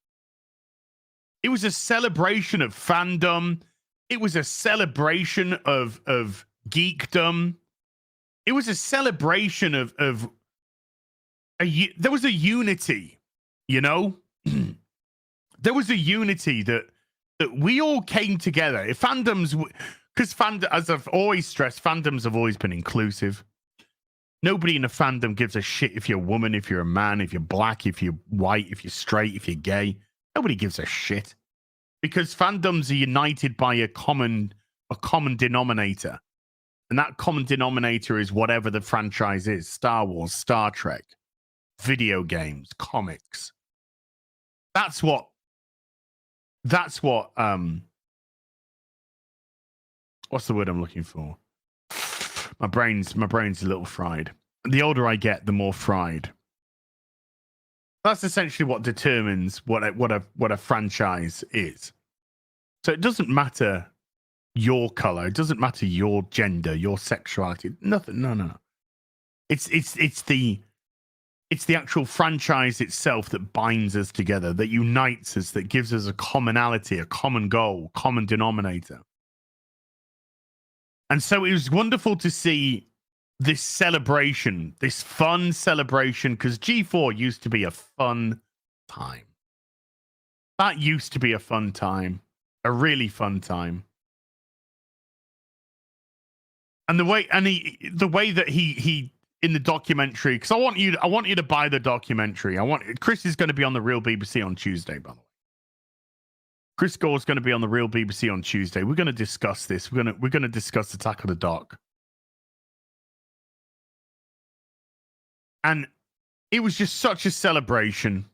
It was a celebration of fandom. It was a celebration of geekdom. It was a celebration of there was a unity, There was a unity that we all came together. If fandoms, because as I've always stressed, fandoms have always been inclusive. Nobody in a fandom gives a shit if you're a woman, if you're a man, if you're black, if you're white, if you're straight, if you're gay. Nobody gives a shit. Because fandoms are united by a common denominator. And that common denominator is whatever the franchise is. Star Wars, Star Trek, video games, comics. That's what what's the word I'm looking for? My brain's a little fried. The older I get, the more fried. That's essentially what determines what a franchise is. So it doesn't matter your color, it doesn't matter your gender, your sexuality, nothing. No. It's the It's the actual franchise itself that binds us together, that unites us, that gives us a commonality, a common goal, common denominator. And so it was wonderful to see this celebration, this fun celebration, because G4 used to be a fun time. That used to be a fun time, a really fun time. And the way that he in the documentary, because I want you to buy the documentary. Chris is going to be on the Real BBC on Tuesday, by the way. Chris Gore's going to be on the Real BBC on Tuesday. We're going to discuss this. We're going to discuss Attack of the Doc. And it was just such a celebration.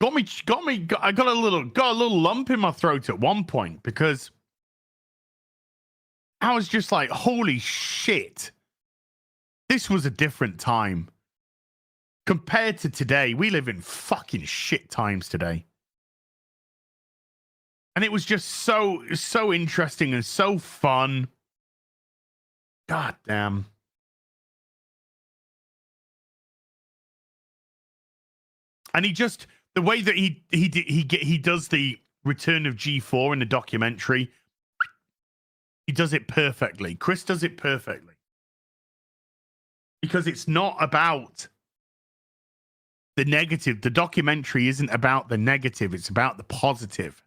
I got a little lump in my throat at one point because I was just like, holy shit. This was a different time. Compared to today, we live in fucking shit times today. And it was just so interesting and so fun. God damn. And the way that he does the Return of G4 in the documentary, he does it perfectly. Chris does it perfectly. Because it's not about the negative. The documentary isn't about the negative. It's about the positive.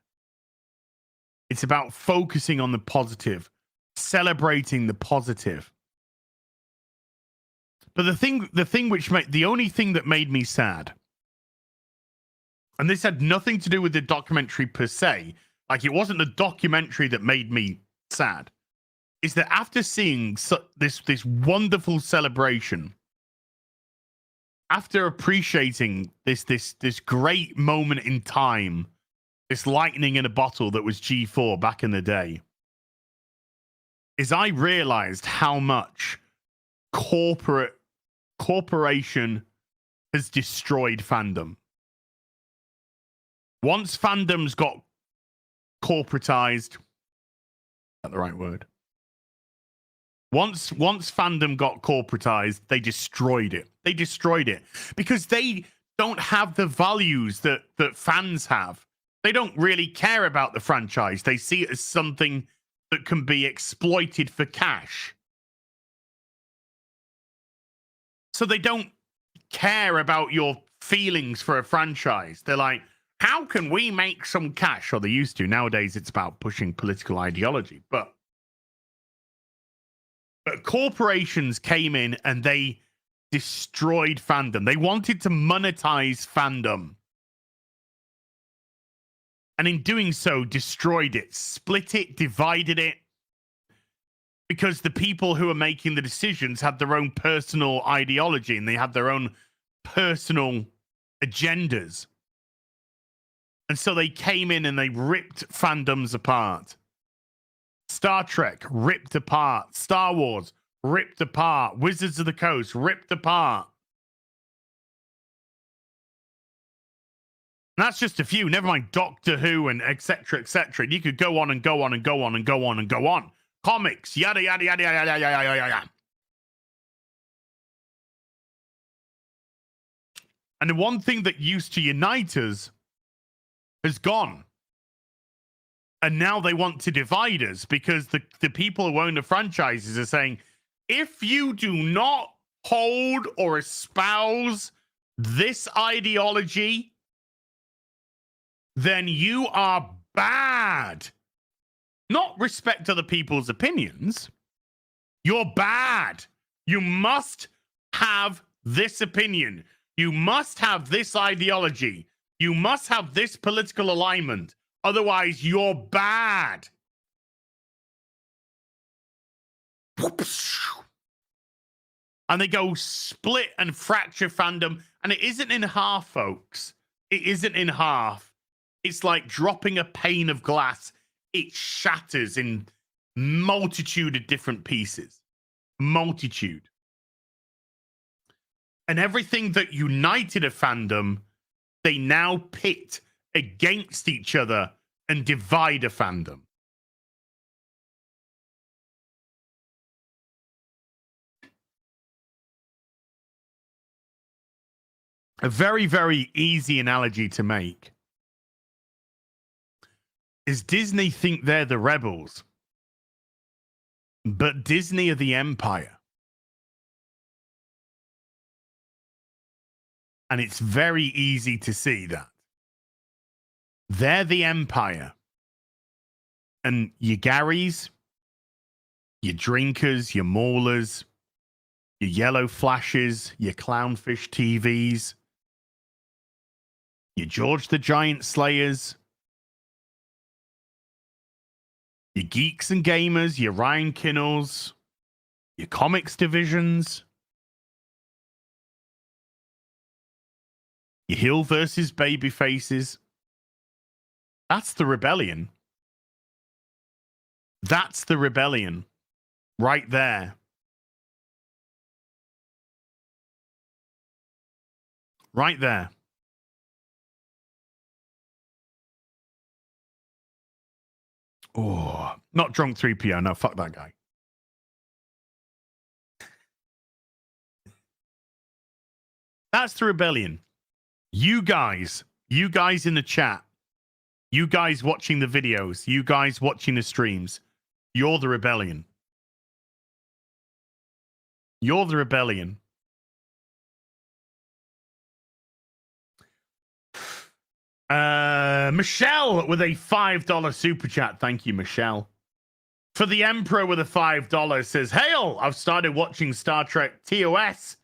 It's about focusing on the positive, celebrating the positive. But the only thing that made me sad, and this had nothing to do with the documentary per se, like it wasn't the documentary that made me sad, is that after seeing this wonderful celebration, after appreciating this great moment in time, this lightning in a bottle that was G4 back in the day, is I realized how much corporation has destroyed fandom. Once fandoms got corporatized, is that the right word? Once fandom got corporatized, they destroyed it. They destroyed it because they don't have the values that fans have. They don't really care about the franchise. They see it as something that can be exploited for cash. So they don't care about your feelings for a franchise. They're like, how can we make some cash? Or they used to. Nowadays, it's about pushing political ideology. But corporations came in and they destroyed fandom. They wanted to monetize fandom. And in doing so, destroyed it, split it, divided it. Because the people who are making the decisions had their own personal ideology and they had their own personal agendas. And so they came in and they ripped fandoms apart. Star Trek ripped apart. Star Wars ripped apart. Wizards of the Coast ripped apart. And that's just a few. Never mind Doctor Who and etc. etc. You could go on and go on and go on and go on and go on. Comics, yada yada yada yada yada yada yada. And the one thing that used to unite us has gone. And now they want to divide us because the people who own the franchises are saying, if you do not hold or espouse this ideology, then you are bad. Not respect other people's opinions. You're bad. You must have this opinion. You must have this ideology. You must have this political alignment. Otherwise, you're bad. And they go split and fracture fandom. And it isn't in half, folks. It isn't in half. It's like dropping a pane of glass. It shatters in multitude of different pieces. Multitude. And everything that united a fandom, they now pit against each other and divide a fandom. A very, very easy analogy to make is Disney think they're the rebels, but Disney are the empire. And it's very easy to see that. They're the empire. And your Garys, your drinkers, your maulers, your yellow flashes, your clownfish TVs, your George the Giant Slayers, your geeks and gamers, your Ryan Kinnells, your comics divisions, your heel versus baby faces. That's the rebellion. That's the rebellion right there. Right there. Oh, not drunk 3PO. No, fuck that guy. That's the rebellion. You guys in the chat, you guys watching the videos, you guys watching the streams, you're the rebellion. You're the rebellion. Michelle with a $5 super chat. Thank you, Michelle. For the Emperor with a $5 says, "Hail! I've started watching Star Trek TOS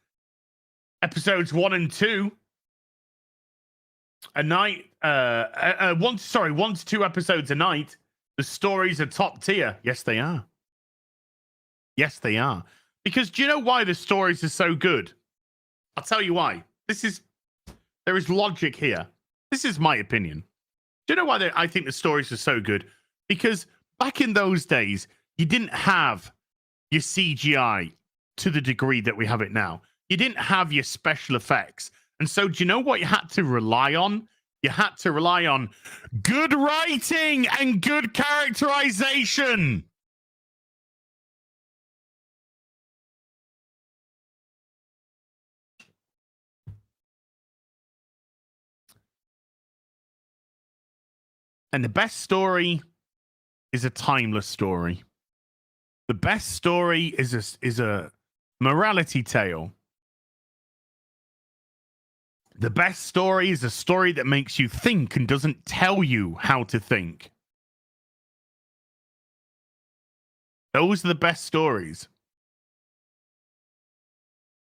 episodes 1 and 2 a night. 1 to 2 episodes a night. The stories are top tier. Yes, they are. Yes, they are. Because do you know why the stories are so good? I'll tell you why. There is logic here. This is my opinion. Do you know why I think the stories are so good? Because back in those days, you didn't have your CGI to the degree that we have it now. You didn't have your special effects. And so do you know what you had to rely on? You had to rely on good writing and good characterization. And the best story is a timeless story. The best story is a morality tale. The best story is a story that makes you think and doesn't tell you how to think. Those are the best stories.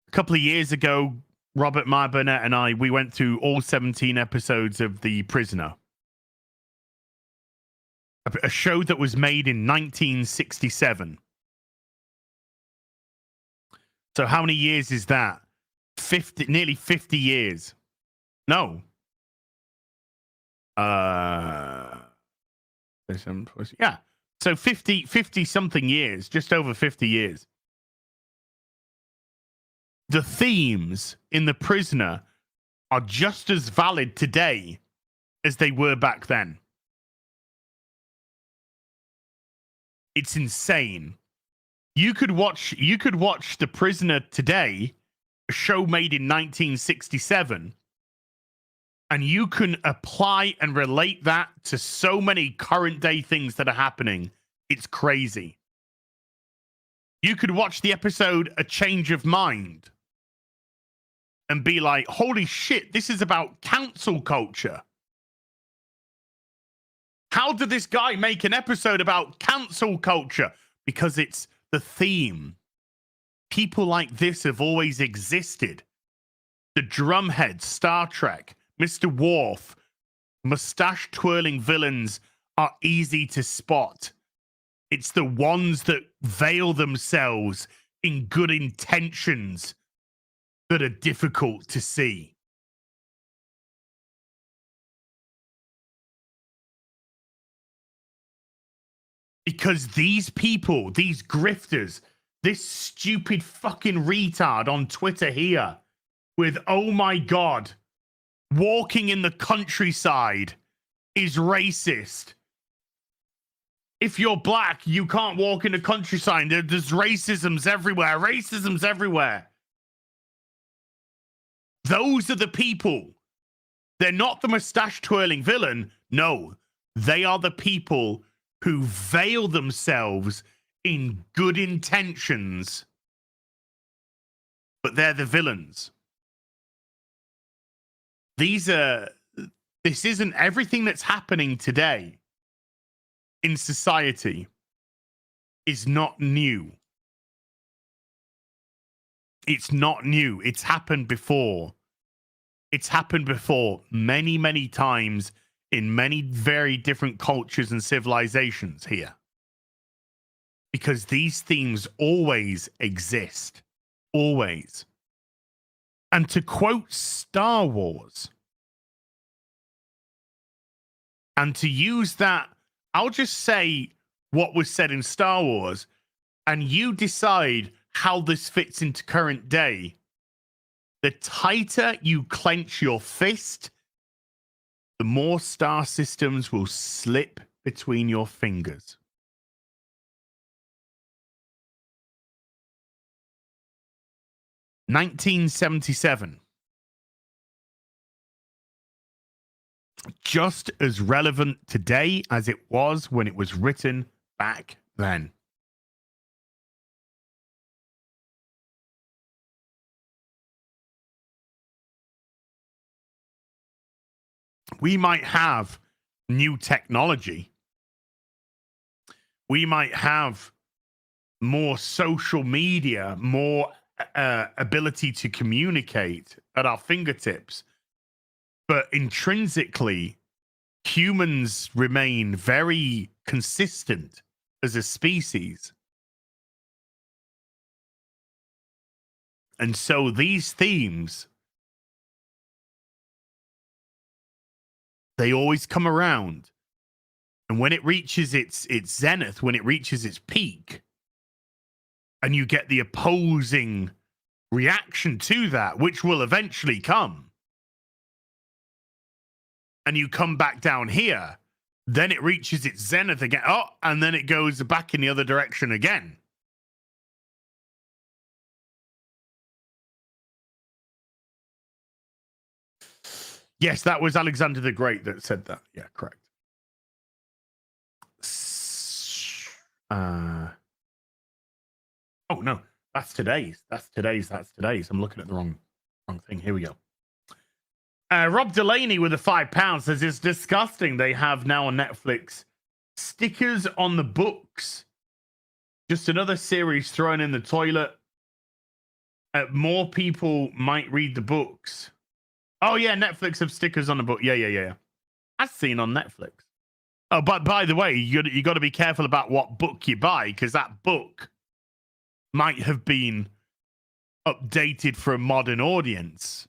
A couple of years ago, Robert Meyer Burnett and we went through all 17 episodes of The Prisoner. A show that was made in 1967. So how many years is that? Nearly 50 years. No. Yeah. So 50 something years, just over 50 years. The themes in The Prisoner are just as valid today as they were back then. It's insane. You could watch The Prisoner today, a show made in 1967, and you can apply and relate that to so many current day things that are happening. It's crazy. You could watch the episode A Change of Mind and be like, holy shit, this is about cancel culture. How did this guy make an episode about cancel culture? Because it's the theme. People like this have always existed. The drumhead, Star Trek, Mr. Worf, mustache-twirling villains are easy to spot. It's the ones that veil themselves in good intentions that are difficult to see. Because these people, these grifters, this stupid fucking retard on Twitter here with, oh my God, walking in the countryside is racist. If you're black, you can't walk in the countryside. There's racisms everywhere. Racism's everywhere. Those are the people. They're not the mustache twirling villain. No, they are the people who veil themselves in good intentions, but they're the villains. This isn't everything that's happening today in society is not new. It's not new. It's happened before. It's happened before many, many times in many very different cultures and civilizations here. Because these themes always exist. Always. And to quote Star Wars, and to use that, I'll just say what was said in Star Wars, and you decide how this fits into current day. The tighter you clench your fist, the more star systems will slip between your fingers. (1977). Just as relevant today as it was when it was written back then. We might have new technology. We might have more social media, more ability to communicate at our fingertips. But intrinsically, humans remain very consistent as a species. And so these themes, they always come around. And when it reaches its zenith, when it reaches its peak, and you get the opposing reaction to that, which will eventually come, and you come back down here, then it reaches its zenith again. Oh, and then it goes back in the other direction again. Yes, that was Alexander the Great that said that. Yeah, correct. Oh no, that's today's. That's today's. I'm looking at the wrong thing. Here we go. Rob Delaney with the £5 says it's disgusting. They have now on Netflix stickers on the books. Just another series thrown in the toilet. More people might read the books. Oh yeah, Netflix have stickers on the book. Yeah. I've seen on Netflix. Oh, but by the way, you got to be careful about what book you buy, because that book might have been updated for a modern audience.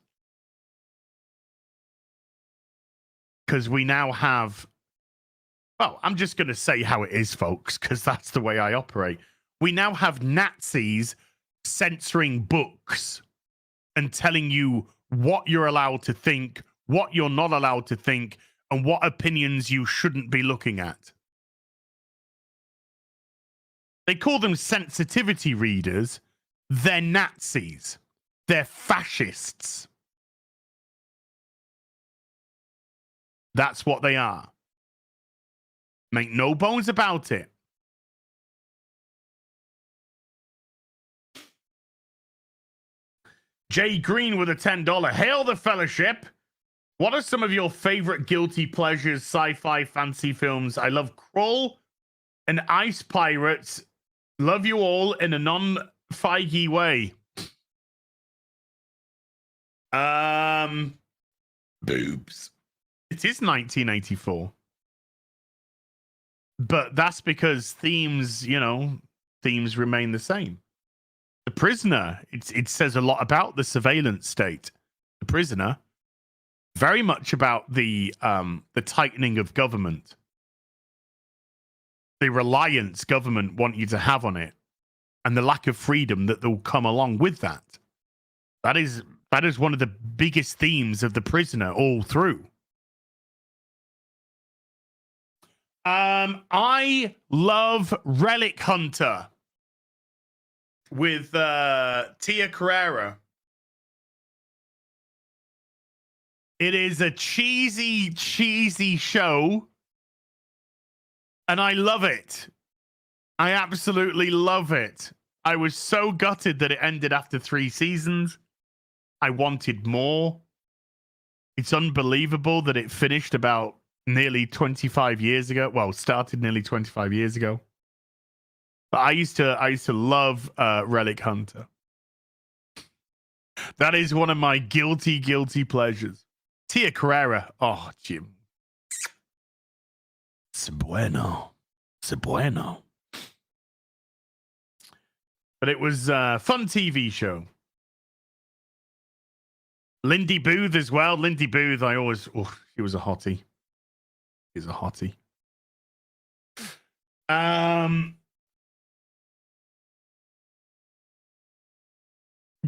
Because we now have, well, I'm just going to say how it is, folks, because that's the way I operate. We now have Nazis censoring books and telling you what you're allowed to think, what you're not allowed to think, and what opinions you shouldn't be looking at. They call them sensitivity readers. They're Nazis. They're fascists. That's what they are. Make no bones about it. Jay Green with a $10. Hail the fellowship. What are some of your favorite guilty pleasures, sci-fi, fantasy films? I love Krull and Ice Pirates. Love you all in a non-Feige way. Boobs. It is 1984. But that's because themes remain the same. The Prisoner, it says a lot about the surveillance state. The Prisoner, very much about the tightening of government, the reliance government want you to have on it, and the lack of freedom that will come along with that. That is one of the biggest themes of The Prisoner all through. I love Relic Hunter with Tia Carrera. It is a cheesy, cheesy show. And I love it. I absolutely love it. I was so gutted that it ended after 3 seasons. I wanted more. It's unbelievable that it finished about nearly 25 years ago. Well, started nearly 25 years ago. But I used to love Relic Hunter. That is one of my guilty pleasures. Tia Carrera. Oh, Jim. Se bueno. Se bueno. But it was a fun TV show. Lindy Booth as well. Lindy Booth, she was a hottie. She's a hottie.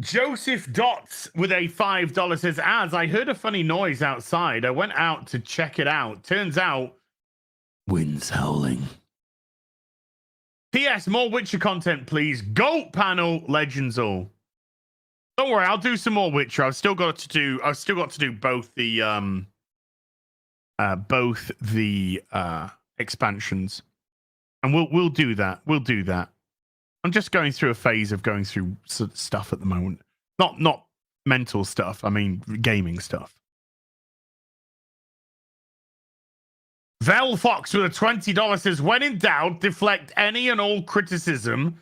Joseph Dots with a $5 says, as I heard a funny noise outside, I went out to check it out. Turns out, wind's howling. P.S. More Witcher content, please. GOAT panel, legends all. Don't worry, I'll do some more Witcher. I've still got to do both the expansions, and we'll do that. We'll do that. I'm just going through a phase of going through stuff at the moment. Not mental stuff. I mean, gaming stuff. Vel Fox with a $20 says, when in doubt, deflect any and all criticism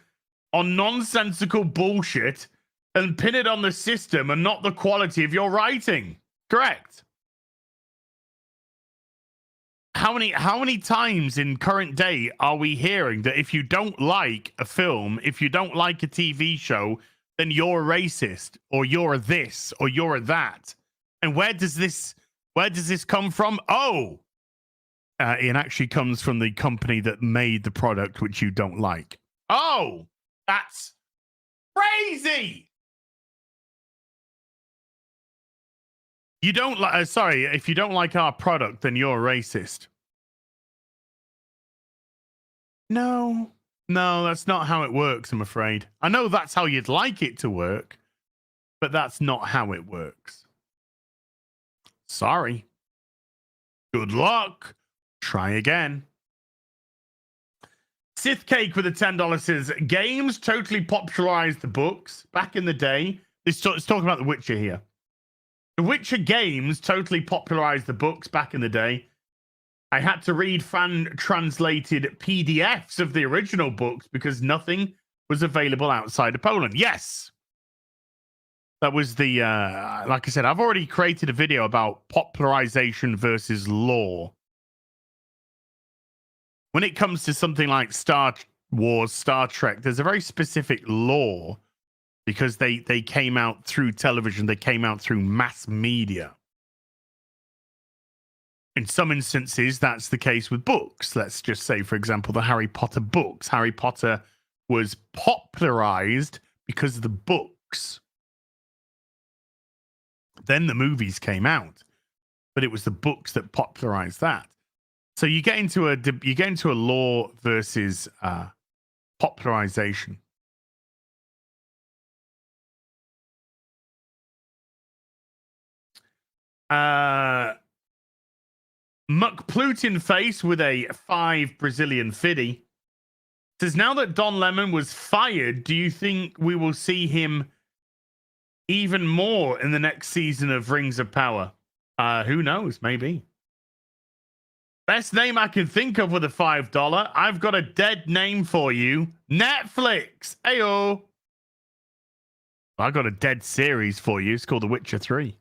on nonsensical bullshit and pin it on the system and not the quality of your writing. Correct. How many times in current day are we hearing that if you don't like a film, if you don't like a TV show, then you're a racist, or you're a this, or you're a that? And where does this come from? Oh, it actually comes from the company that made the product which you don't like. Oh, that's crazy. You don't like, sorry, if you don't like our product, then you're a racist. No, that's not how it works, I'm afraid. I know that's how you'd like it to work, but that's not how it works. Sorry. Good luck. Try again. Sith Cake with a $10 says, games totally popularized the books back in the day. It's talking about The Witcher here. The Witcher games totally popularized the books back in the day. I had to read fan-translated PDFs of the original books because nothing was available outside of Poland. Yes. That was the, like I said, I've already created a video about popularization versus lore. When it comes to something like Star Wars, Star Trek, there's a very specific lore because they came out through television, they came out through mass media. In some instances, that's the case with books. Let's just say, for example, the Harry Potter books. Harry Potter was popularized because of the books. Then the movies came out, but it was the books that popularized that. So you get into a lore versus popularization. Muck Plutin Face with a 5 Brazilian fiddy says, now that Don Lemon was fired, do you think we will see him even more in the next season of Rings of Power? Who knows? Maybe. Best name I can think of with a $5. I've got a dead name for you. Netflix. Ayo. I got a dead series for you. It's called The Witcher 3.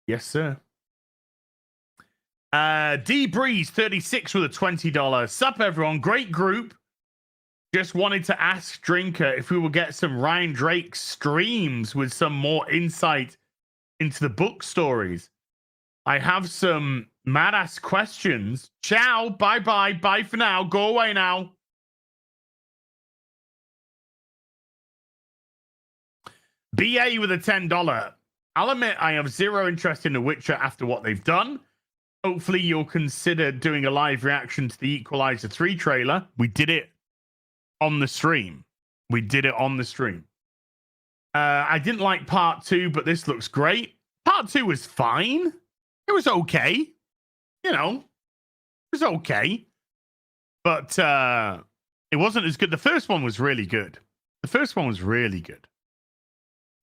Yes, sir. D Breeze 36 with a $20. Sup, everyone. Great group. Just wanted to ask Drinker if we will get some Ryan Drake streams with some more insight into the book stories. I have some mad-ass questions. Ciao. Bye-bye. Bye for now. Go away now. BA with a $10. I'll admit I have zero interest in The Witcher after what they've done. Hopefully you'll consider doing a live reaction to the Equalizer 3 trailer. We did it on the stream. We did it on the stream. I didn't like part 2, but this looks great. Part 2 was fine. It was okay. You know, it was okay. But it wasn't as good. The first one was really good. The first one was really good.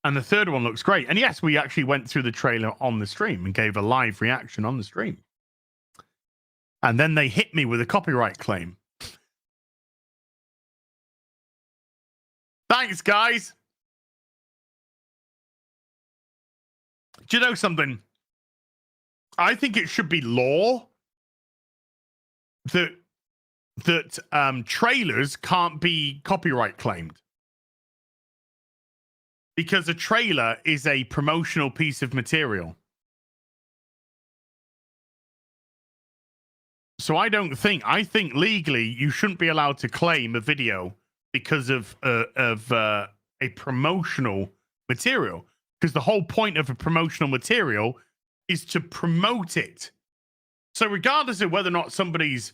And the third one looks great. And yes, we actually went through the trailer on the stream and gave a live reaction on the stream. And then they hit me with a copyright claim. Thanks, guys. Do you know something? I think it should be law that trailers can't be copyright claimed. Because a trailer is a promotional piece of material. So I think legally you shouldn't be allowed to claim a video because of a promotional material. Because the whole point of a promotional material is to promote it. So regardless of whether or not somebody's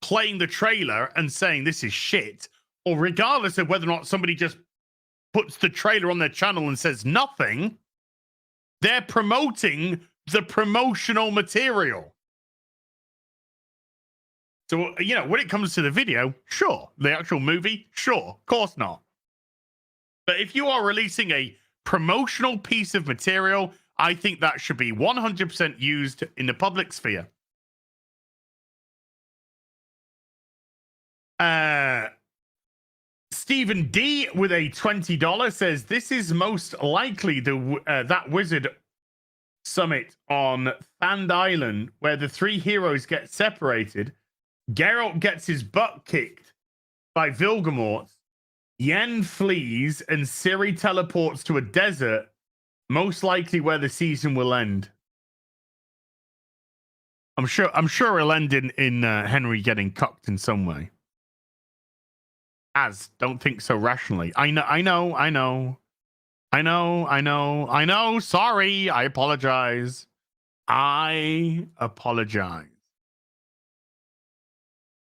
playing the trailer and saying this is shit, or regardless of whether or not somebody just puts the trailer on their channel and says nothing, they're promoting the promotional material. So, you know, when it comes to the video, sure. The actual movie, sure. Of course not. But if you are releasing a promotional piece of material, I think that should be 100% used in the public sphere. Stephen D with a $20 says, this is most likely that Wizard Summit on Thand Island where the three heroes get separated. Geralt gets his butt kicked by Vilgemort. Yen flees and Ciri teleports to a desert, most likely where the season will end. I'm sure it'll end in Henry getting cucked in some way. Don't think so rationally. I know. Sorry, I apologize.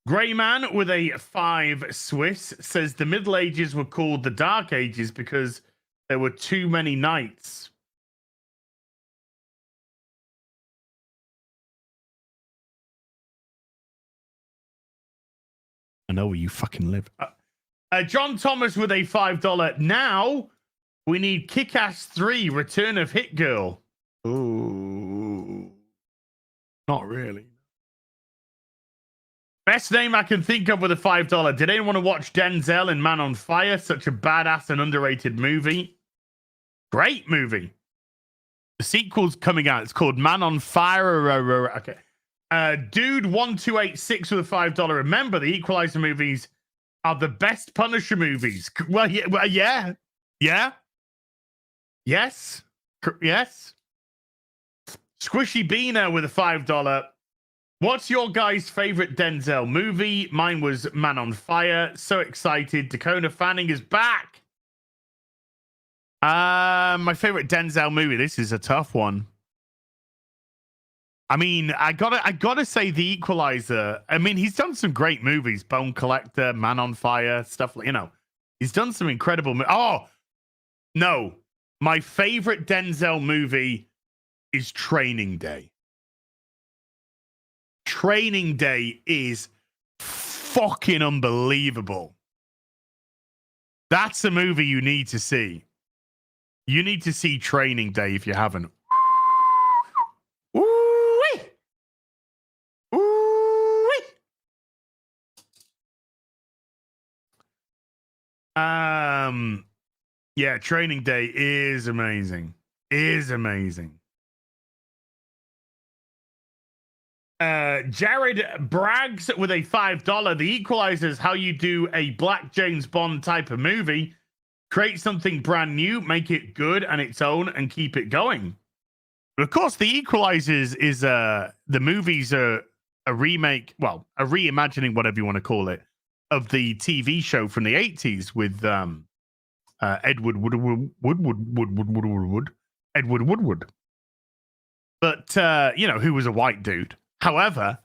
Greyman with a 5 Swiss says the Middle Ages were called the Dark Ages because there were too many knights. I know where you fucking live. John Thomas with a $5. Now we need Kick-Ass 3 Return of Hit Girl. Ooh. Not really. Best name I can think of with a $5. Did anyone want to watch Denzel in Man on Fire? Such a badass and underrated movie. Great movie. The sequel's coming out. It's called Man on Fire. Okay. Dude 1286 with a $5. Remember, the Equalizer movies are the best Punisher movies. Well, yeah. Yes. Squishy Beaner with a $5. What's your guys' favorite Denzel movie? Mine was Man on Fire. So excited. Dakota Fanning is back. My favorite Denzel movie. This is a tough one. I mean, I gotta say The Equalizer. I mean, he's done some great movies. Bone Collector, Man on Fire, stuff like, you know. He's done some incredible Oh, no. My favorite Denzel movie is Training Day. Training Day is fucking unbelievable. That's a movie you need to see. You need to see Training Day if you haven't. Ooh-wee. Ooh-wee. Yeah, Training Day is amazing. Jared brags with a $5. The Equalizer is how you do a Black James Bond type of movie. Create something brand new, make it good and its own, and keep it going. But of course, The Equalizer is the movies are a remake, well, a reimagining, whatever you want to call it, of the TV show from the 80s with Edward Woodward. But, you know, who was a white dude. However,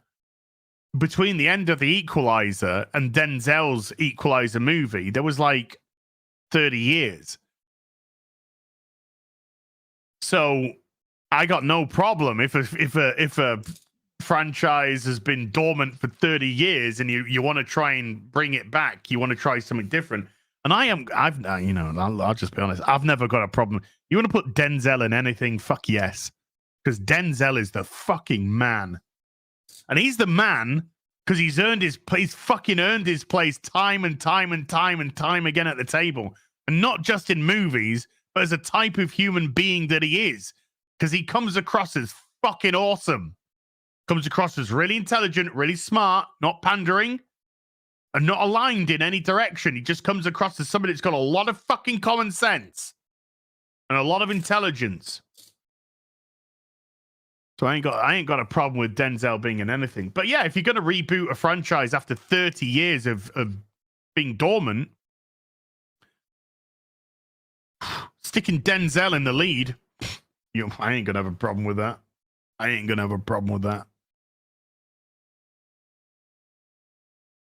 between the end of the Equalizer and Denzel's Equalizer movie, there was like 30 years. So I got no problem if a franchise has been dormant for 30 years and you want to try and bring it back, you want to try something different. And I'll just be honest, I've never got a problem. You want to put Denzel in anything? Fuck yes. Because Denzel is the fucking man. And he's the man because he's fucking earned his place time and time again at the table. And not just in movies, but as a type of human being that he is. Because he comes across as fucking awesome. Comes across as really intelligent, really smart, not pandering, and not aligned in any direction. He just comes across as somebody that's got a lot of fucking common sense and a lot of intelligence. So I ain't got a problem with Denzel being in anything. But yeah, if you're going to reboot a franchise after 30 years of being dormant, sticking Denzel in the lead, I ain't going to have a problem with that.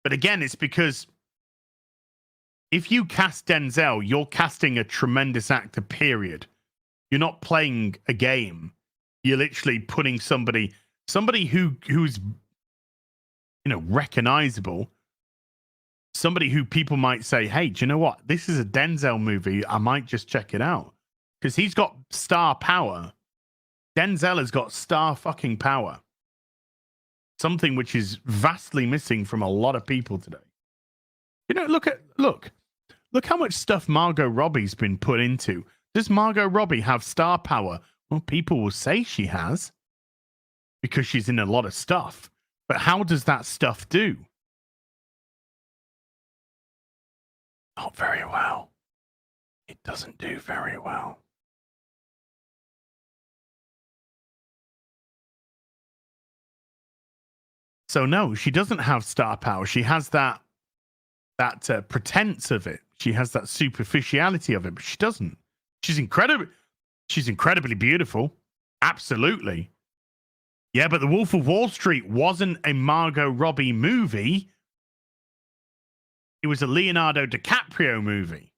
But again, it's because if you cast Denzel, you're casting a tremendous actor, period. You're not playing a game. You're literally putting somebody who's recognizable, somebody who people might say, hey, do you know what? This is a Denzel movie. I might just check it out. Because he's got star power. Denzel has got star fucking power. Something which is vastly missing from a lot of people today. Look how much stuff Margot Robbie's been put into. Does Margot Robbie have star power? Well, people will say she has because she's in a lot of stuff. But how does that stuff do? Not very well. It doesn't do very well. So no, she doesn't have star power. She has that pretense of it. She has that superficiality of it, but she doesn't. She's incredibly beautiful. Absolutely. Yeah, but The Wolf of Wall Street wasn't a Margot Robbie movie. It was a Leonardo DiCaprio movie.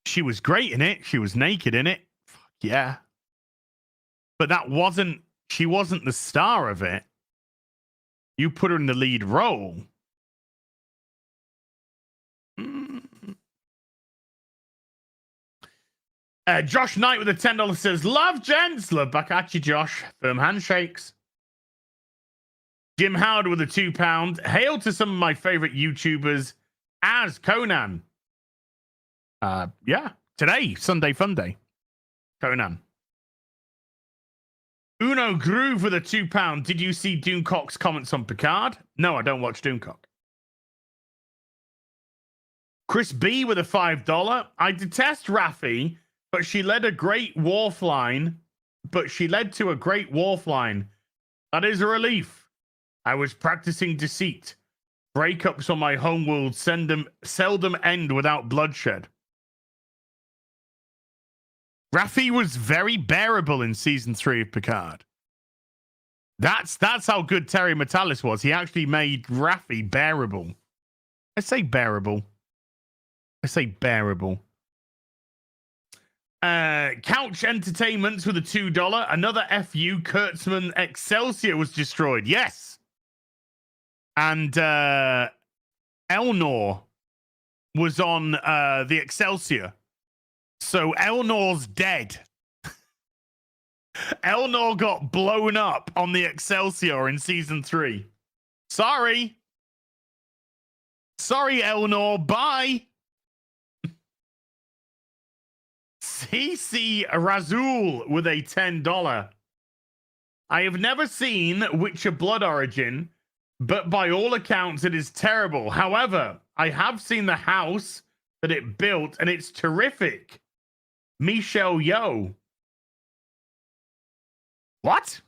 She was great in it. She was naked in it. Fuck yeah. But she wasn't the star of it. You put her in the lead role. Josh Knight with a $10 says, love gents. Love back at you, Josh. Firm handshakes. Jim Howard with a £2. Hail to some of my favorite YouTubers as Conan. Yeah. Today, Sunday Fun Day. Conan. Uno Groove with a £2. Did you see Doomcock's comments on Picard? No, I don't watch Doomcock. Chris B with a $5. I detest Raffi, but she led to a great wharf line. That is a relief. I was practicing deceit. Breakups on my homeworld seldom end without bloodshed. Raffi was very bearable in season 3 of Picard. That's how good Terry Matalis was. He actually made Raffi bearable. I say bearable. Couch Entertainments with a $2. Another FU Kurtzman Excelsior was destroyed. Yes. And Elnor was on the Excelsior. So Elnor's dead. Elnor got blown up on the Excelsior in season 3. Sorry, Elnor. Bye. CC Razul with a $10. I have never seen Witcher Blood Origin, but by all accounts, it is terrible. However, I have seen the house that it built, and it's terrific. Michelle Yeoh. What?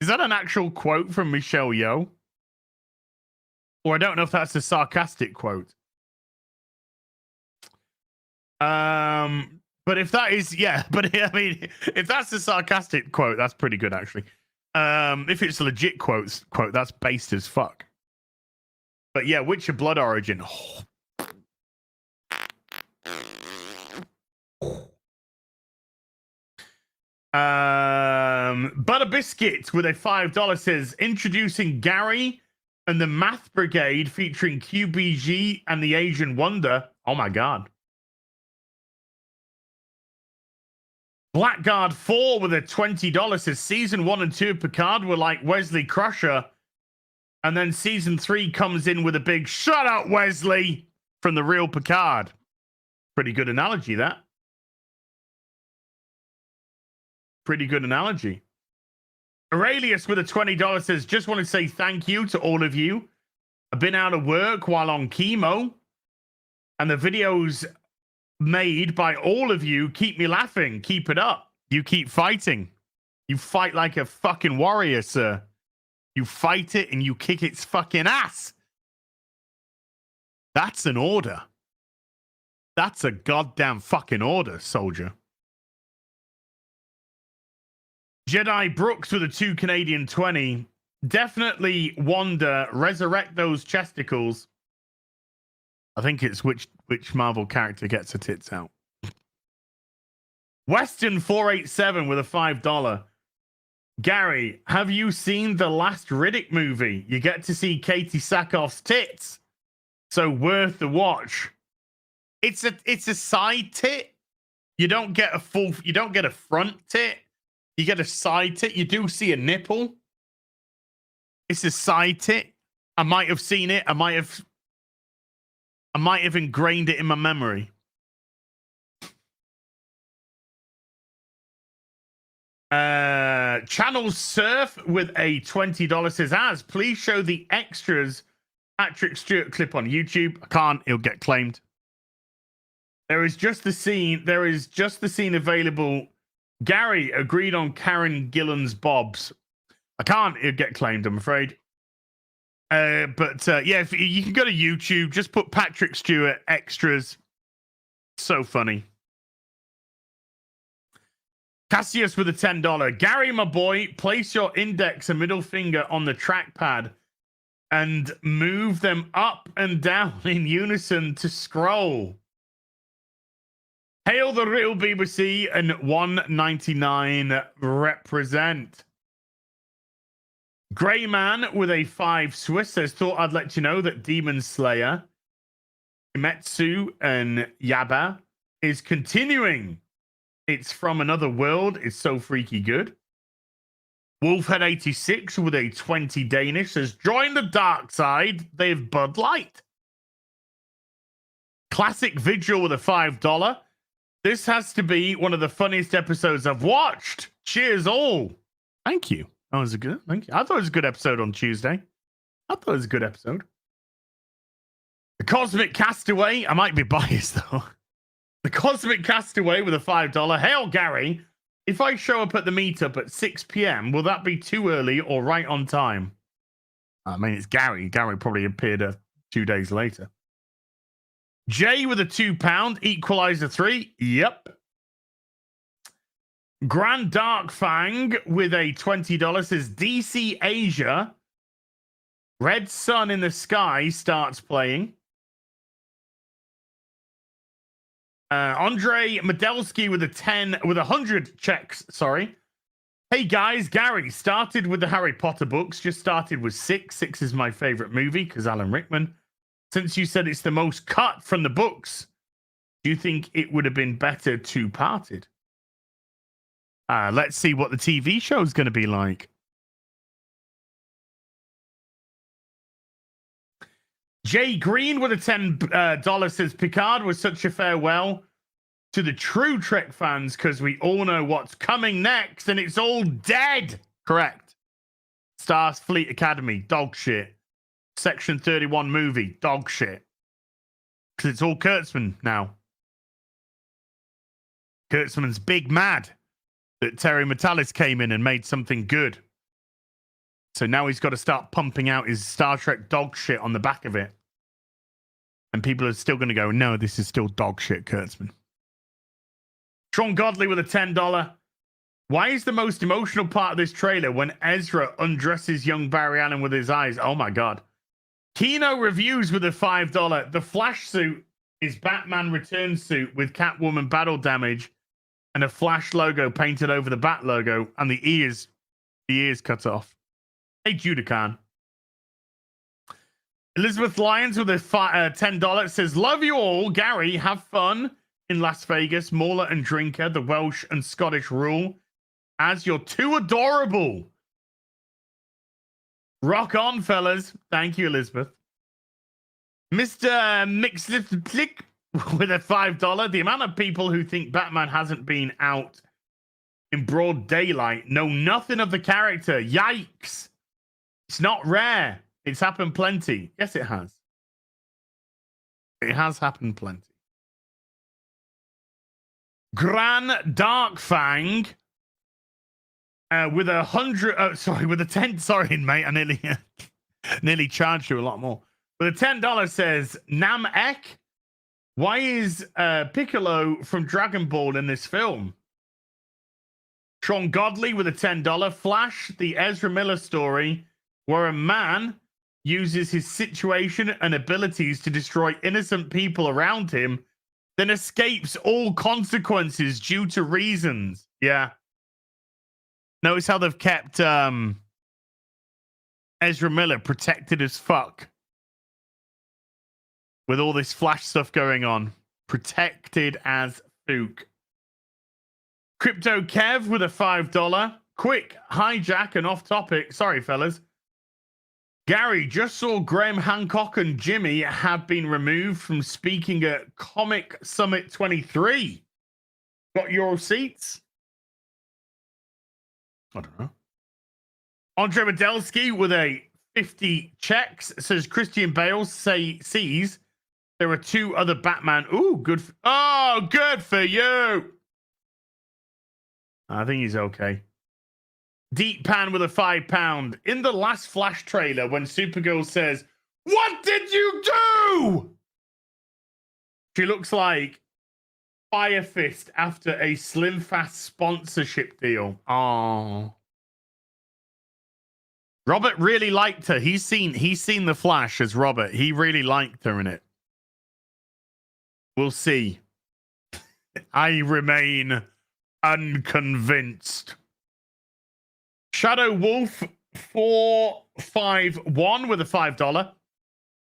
Is that an actual quote from Michelle Yeoh? Or I don't know if that's a sarcastic quote. But if that is, yeah, but I mean, if that's a sarcastic quote, that's pretty good, actually. If it's a legit quote, that's based as fuck. But yeah, Witcher Blood Origin. Butter Biscuit with a $5 says introducing Gary and the Math Brigade featuring QBG and the Asian Wonder. Oh my god. Blackguard 4 with a $20 says season 1 and 2 of Picard were like Wesley Crusher. And then season 3 comes in with a big shut up, Wesley, from the real Picard. Pretty good analogy, that. Pretty good analogy. Aurelius with a $20 says, just want to say thank you to all of you. I've been out of work while on chemo. And the videos made by all of you keep me laughing. Keep it up. You keep fighting. You fight like a fucking warrior, sir. You fight it and you kick its fucking ass. That's an order. That's a goddamn fucking order, soldier. Jedi Brooks with a 2 Canadian 20. Definitely Wanda, resurrect those chesticles. I think it's which Marvel character gets her tits out. Weston 487 with a $5. Gary, have you seen the last Riddick movie? You get to see Katie Sackhoff's tits. So worth the watch. It's a side tit. You don't get a front tit. You get a side tit. You do see a nipple. It's a side tit. I might have seen it. I might have ingrained it in my memory. Channel Surf with a $20 says, please show the extras Patrick Stewart clip on YouTube. I can't. It'll get claimed. There is just the scene available. Gary agreed on Karen Gillan's Bobs. I can't. It'll get claimed, I'm afraid. But yeah, if you can go to YouTube, just put Patrick Stewart extras. So funny. Cassius with a $10. Gary, my boy, place your index and middle finger on the trackpad and move them up and down in unison to scroll. Hail the real BBC and 199 represent. Grey Man with a 5 Swiss says, thought I'd let you know that Demon Slayer, Kimetsu, and Yaba is continuing. It's from another world. It's so freaky good. Wolfhead86 with a 20 Danish says, join the dark side. They have Bud Light. Classic Vigil with a $5. This has to be one of the funniest episodes I've watched. Cheers all. Thank you. That was thank you. I thought it was a good episode on Tuesday. I thought it was a good episode. The Cosmic Castaway. I might be biased though. The Cosmic Castaway with a $5. Hail, Gary. If I show up at the meetup at 6 p.m., will that be too early or right on time? I mean, it's Gary. Gary probably appeared 2 days later. Jay with a £2. Equalizer 3. Yep. Grand Dark Fang with a $20 says DC Asia. Red Sun in the Sky starts playing. Andre Medelsky with a 100 checks. Sorry. Hey guys, Gary started with the Harry Potter books. Just started with 6. 6 is my favorite movie because Alan Rickman. Since you said it's the most cut from the books, do you think it would have been better two-parted? Let's see what the TV show is going to be like. Jay Green with a $10 says Picard was such a farewell to the true Trek fans because we all know what's coming next and it's all dead. Correct. Starfleet Academy, dog shit. Section 31 movie, dog shit. Because it's all Kurtzman now. Kurtzman's big mad that Terry Matalis came in and made something good. So now he's got to start pumping out his Star Trek dog shit on the back of it. And people are still going to go, no, this is still dog shit, Kurtzman. Sean Godley with a $10. Why is the most emotional part of this trailer when Ezra undresses young Barry Allen with his eyes? Oh my God. Kino reviews with a $5. The Flash suit is Batman return suit with Catwoman battle damage and a Flash logo painted over the Bat logo and the ears cut off. Hey, Judican. Elizabeth Lyons with a $10 says, love you all. Gary, have fun in Las Vegas. Mauler and Drinker, the Welsh and Scottish rule. As you're too adorable. Rock on, fellas. Thank you, Elizabeth. Mr. Mixlick with a $5. The amount of people who think Batman hasn't been out in broad daylight know nothing of the character. Yikes. It's not rare. It's happened plenty. Yes, it has. It has happened plenty. Gran Darkfang with a 100. With a 10. Sorry, mate. I nearly charged you a lot more. With a $10 says Namek. Why is Piccolo from Dragon Ball in this film? Sean Godley with a $10. Flash, the Ezra Miller story, where a man uses his situation and abilities to destroy innocent people around him, then escapes all consequences due to reasons. Yeah. Notice how they've kept Ezra Miller protected as fuck. With all this Flash stuff going on. Protected as fuck. Crypto Kev with a $5. Quick, hijack and off topic. Sorry, fellas. Gary, just saw Graham Hancock and Jimmy have been removed from speaking at Comic Summit 23. Got your receipts? I don't know. Andre Medelsky with a 50 checks says Christian Bale sees there are two other Batman. Ooh, good. Good for you. I think he's okay. Deep Pan with a £5. In the last Flash trailer, when Supergirl says, "What did you do?" She looks like Fire Fist after a Slim Fast sponsorship deal. Oh. Robert really liked her. He's seen the Flash as Robert. He really liked her in it. We'll see. I remain unconvinced. Shadow Wolf 451 with a $5.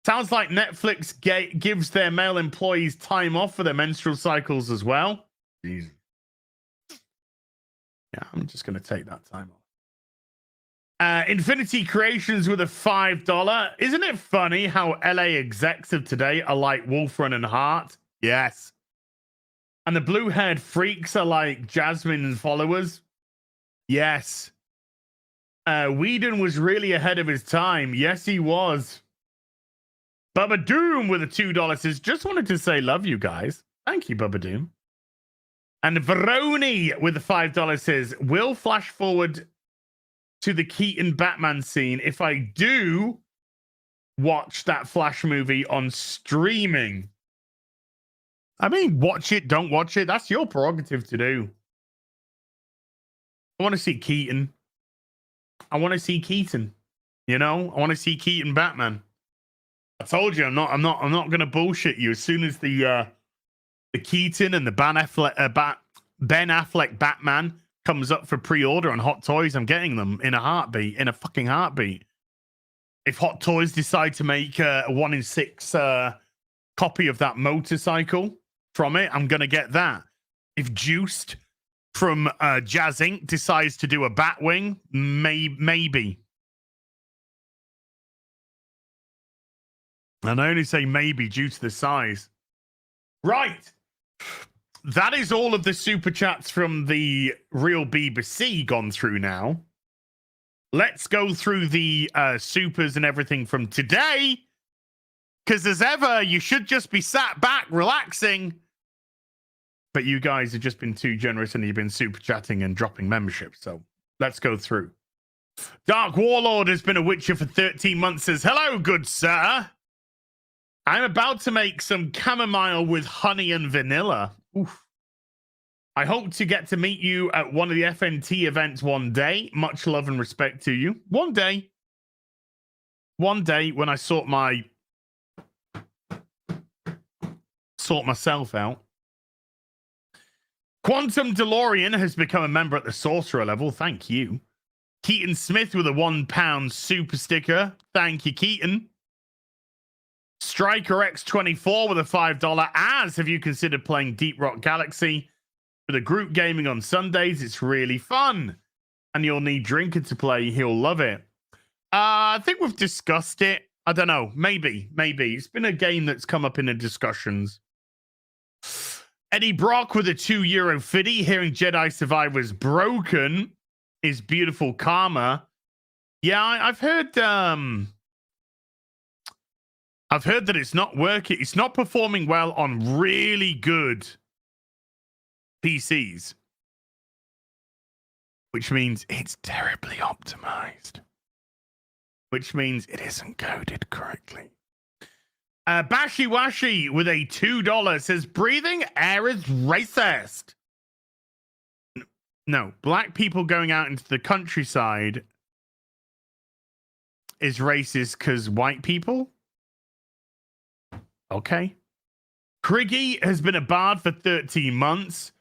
Sounds like Netflix gives their male employees time off for their menstrual cycles as well. Jesus. Yeah, I'm just going to take that time off. Infinity Creations with a $5. Isn't it funny how LA execs of today are like Wolfrun and Hart? Yes. And the blue-haired freaks are like Jasmine's followers? Yes. Whedon was really ahead of his time. Yes, he was. Bubba Doom with a $2 says, just wanted to say love you guys. Thank you, Bubba Doom. And Veroni with a $5 says, will flash forward to the Keaton Batman scene if I do watch that Flash movie on streaming. I mean, watch it, don't watch it. That's your prerogative to do. I want to see Keaton. I want to see Keaton. You know, I want to see Keaton Batman. I told you I'm not going to bullshit you. As soon as the Keaton and the Ben Affleck Batman comes up for pre-order on Hot Toys, I'm getting them in a heartbeat, in a fucking heartbeat. If Hot Toys decide to make a 1 in 6 copy of that motorcycle from it, I'm going to get that. If Juiced from Jazz Inc. decides to do a Batwing, maybe. And I only say maybe due to the size. Right. That is all of the super chats from the real BBC gone through now. Let's go through the supers and everything from today. Because as ever, you should just be sat back, relaxing. But you guys have just been too generous and you've been super chatting and dropping memberships. So let's go through. Dark Warlord has been a Witcher for 13 months. Says, hello, good sir. I'm about to make some chamomile with honey and vanilla. Oof. I hope to get to meet you at one of the FNT events one day. Much love and respect to you. One day. One day when I sort myself out. Quantum DeLorean has become a member at the sorcerer level. Thank you. Keaton Smith with a £1 super sticker. Thank you, Keaton. Striker X24 with a $5. As have you considered playing Deep Rock Galaxy for the group gaming on Sundays? It's really fun. And you'll need Drinker to play. He'll love it. I think we've discussed it. I don't know. Maybe. It's been a game that's come up in the discussions. Eddie Brock with a €2 fiddy. Hearing Jedi Survivor's broken is beautiful karma. Yeah, I've heard that it's not working. It's not performing well on really good PCs, which means it's terribly optimized, which means it isn't coded correctly. Bashi Washi with a $2 says breathing air is racist. No, black people going out into the countryside is racist because white people? Okay. Kriggy has been a bard for 13 months.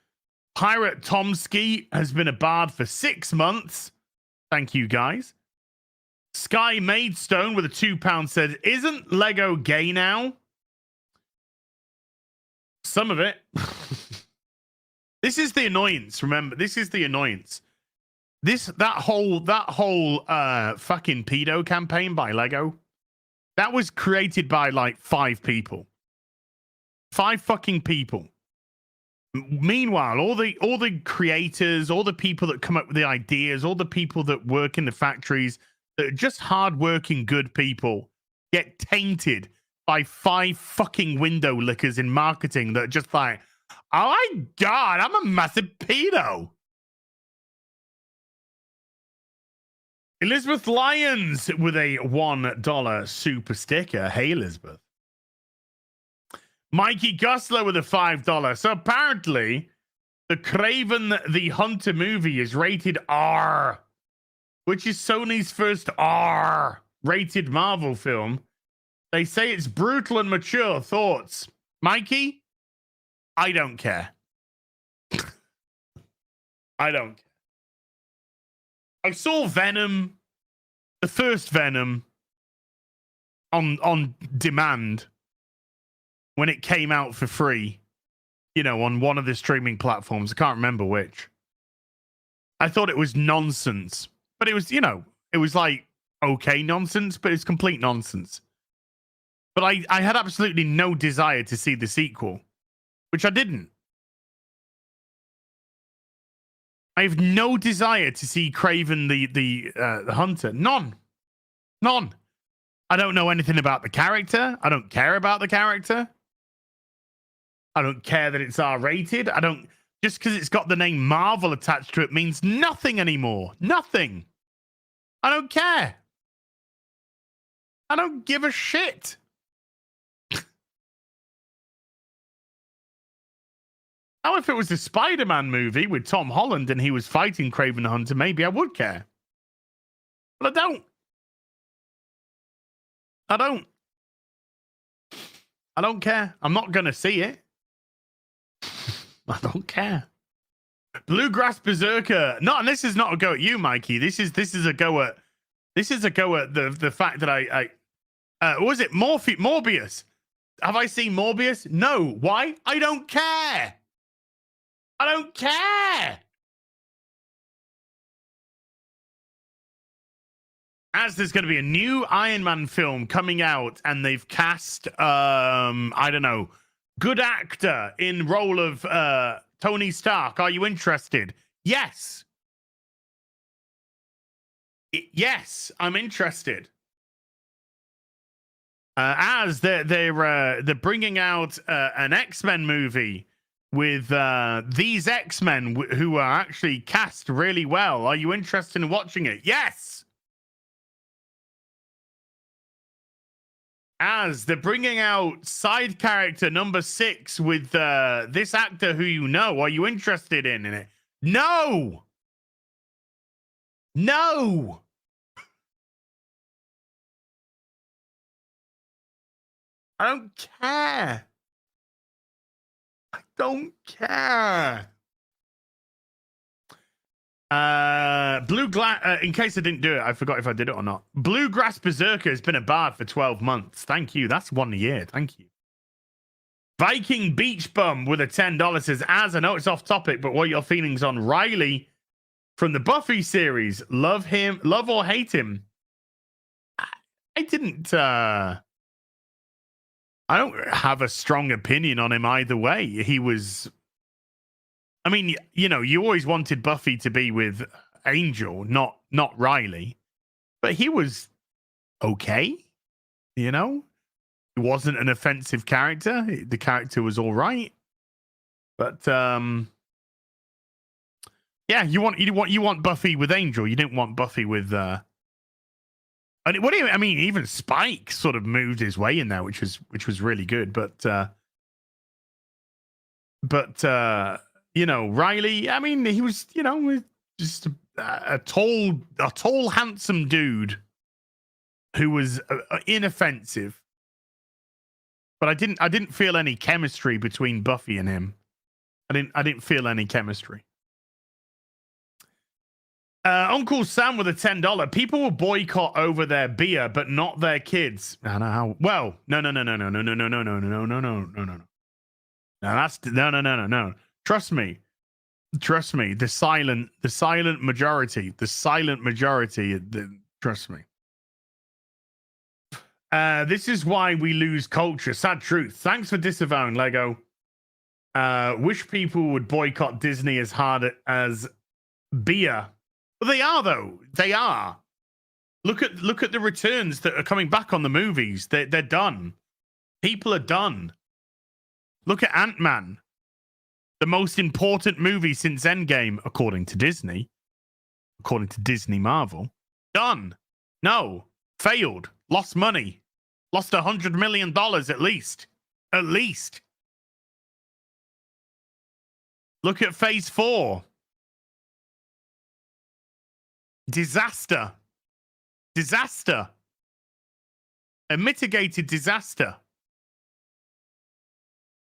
Pirate Tomsky has been a bard for 6 months. Thank you, guys. Sky Maidstone with a £2 said, isn't Lego gay now? Some of it. This is the annoyance. Remember, this is the annoyance. That whole fucking pedo campaign by Lego, that was created by like 5 people. 5 fucking people. Meanwhile, all the creators, all the people that come up with the ideas, all the people that work in the factories, that are just hardworking, good people, get tainted by 5 fucking window lickers in marketing that are just like, oh my God, I'm a massive pedo. Elizabeth Lyons with a $1 super sticker. Hey, Elizabeth. Mikey Gusler with a $5. So apparently, the Craven the Hunter movie is rated R, which is Sony's first R-rated Marvel film. They say it's brutal and mature. Thoughts? Mikey? I don't care. I don't care. I saw Venom, the first Venom, on demand when it came out for free, on one of the streaming platforms. I can't remember which. I thought it was nonsense, but it was, it was like okay nonsense, but it's complete nonsense. But I had absolutely no desire to see the sequel, which I didn't. I have no desire to see Craven the Hunter. None. I don't know anything about the character. I don't care about the character. I don't care that it's R-rated. Just because it's got the name Marvel attached to it means nothing anymore. Nothing. I don't care. I don't give a shit. Now, if it was a Spider-Man movie with Tom Holland and he was fighting Kraven the Hunter, maybe I would care. But I don't. I don't care. I'm not going to see it. I don't care. Bluegrass Berserker. No, and this is not a go at you, Mikey. This is a go at the fact that I what was it? Morbius. Have I seen Morbius? No. Why? I don't care. I don't care. As there's going to be a new Iron Man film coming out, and they've cast, I don't know, good actor in role of Tony Stark. Are you interested? Yes. Yes, I'm interested. As they're bringing out an X-Men movie with these X-Men who are actually cast really well. Are you interested in watching it? Yes. As they're bringing out side character number 6 with this actor who you know. Are you interested in it? No! No! I don't care. I don't care. In case I didn't do it, I forgot if I did it or not. Bluegrass Berserker has been a bard for 12 months. Thank you. That's one a year. Thank you. Viking Beach Bum with a $10 says, as I know it's off topic, but what are your feelings on Riley from the Buffy series? Love him, love or hate him? I didn't I don't have a strong opinion on him either way. He was, I mean, you know, you always wanted Buffy to be with Angel, not Riley. But he was okay, you know? He wasn't an offensive character. The character was all right. But yeah, you want Buffy with Angel. You didn't want Buffy with and what do you, I mean, even Spike sort of moved his way in there, which was really good. But you know, Riley, I mean, he was, you know, just a tall, handsome dude who was inoffensive. But I didn't feel any chemistry between Buffy and him. I didn't feel any chemistry. Uncle Sam with a $10. People will boycott over their beer, but not their kids. I know how. Well, no. No. Trust me. The silent majority. Trust me. This is why we lose culture. Sad truth. Thanks for disavowing, Lego. Wish people would boycott Disney as hard as beer. Well, they are, though. They are. Look at the returns that are coming back on the movies. They're done. People are done. Look at Ant-Man. The most important movie since Endgame, according to Disney. According to Disney Marvel. Done. No. Failed. Lost money. Lost $100 million at least. At least. Look at Phase 4. Disaster. A mitigated disaster.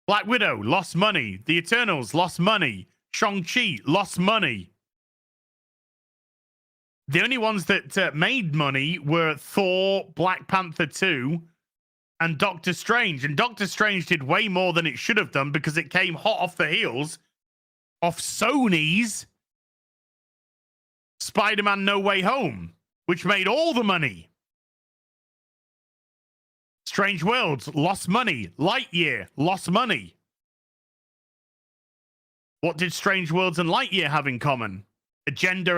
Black Widow lost money. The Eternals lost money. Shang-Chi lost money. The only ones that made money were Thor, Black Panther 2, and Doctor Strange. And Doctor Strange did way more than it should have done because it came hot off the heels of Sony's Spider-Man No Way Home, which made all the money. Strange Worlds lost money. Lightyear lost money. What did Strange Worlds and Lightyear have in common? Agenda.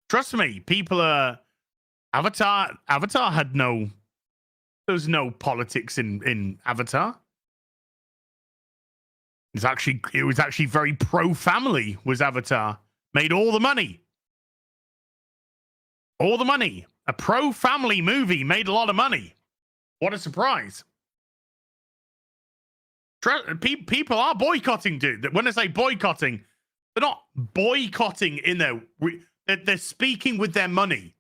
Trust me, people are... Avatar had no... There was no politics in Avatar. It was actually very pro-family, was Avatar. Made all the money. All the money. A pro-family movie made a lot of money. What a surprise. People are boycotting, dude. When I say boycotting, they're not boycotting in their... They're speaking with their money.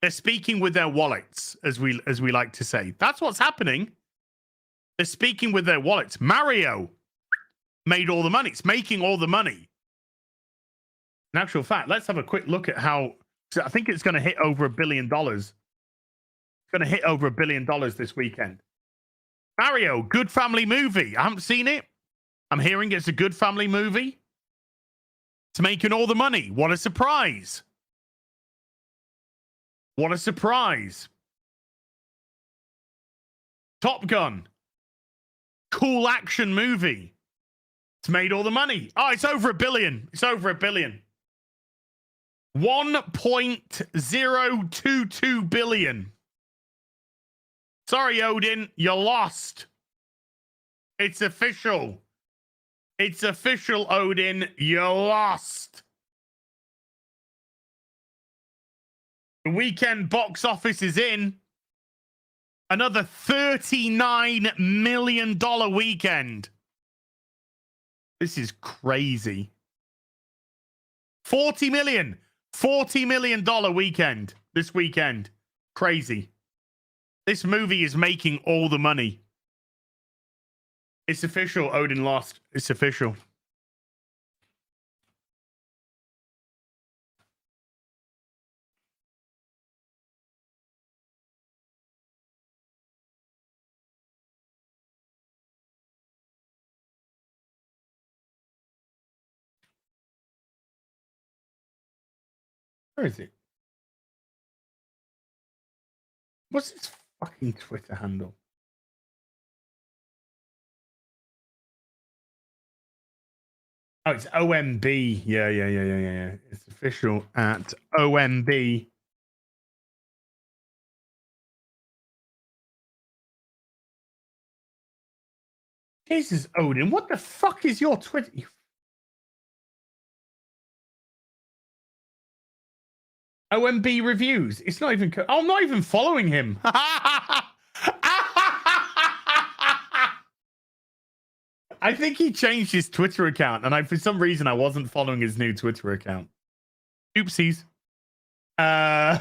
They're speaking with their wallets, as we like to say. That's what's happening. They're speaking with their wallets. Mario made all the money. It's making all the money. In actual fact, let's have a quick look at how... I think it's going to hit over $1 billion. It's going to hit over $1 billion this weekend. Mario, good family movie. I haven't seen it. I'm hearing it's a good family movie. It's making all the money. What a surprise. What a surprise. Top Gun. Cool action movie. It's made all the money. Oh, it's over $1 billion. It's over $1 billion. 1.022 billion. Sorry, Odin, you lost. It's official. It's official, Odin. You lost. The weekend box office is in. Another $39 million weekend. This is crazy. $40 million weekend this weekend. Crazy. This movie is making all the money. It's official. Odin lost. It's official. Where is it? What's his fucking Twitter handle? Oh, it's OMB. Yeah. It's official at OMB. Jesus, Odin, what the fuck is your Twitter? OMB reviews. It's not even. I'm not even following him. I think he changed his Twitter account, and for some reason I wasn't following his new Twitter account. Oopsies. There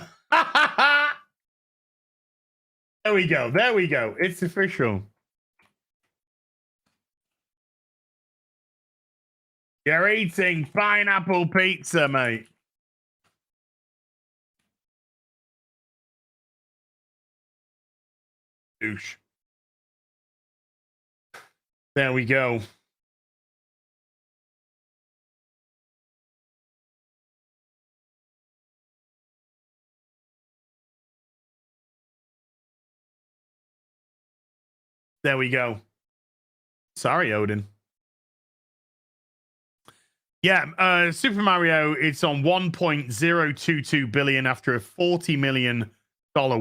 we go. There we go. It's official. You're eating pineapple pizza, mate. Douche. There we go. There we go. Sorry, Odin. Yeah, Super Mario, it's on 1.022 billion after a $40 million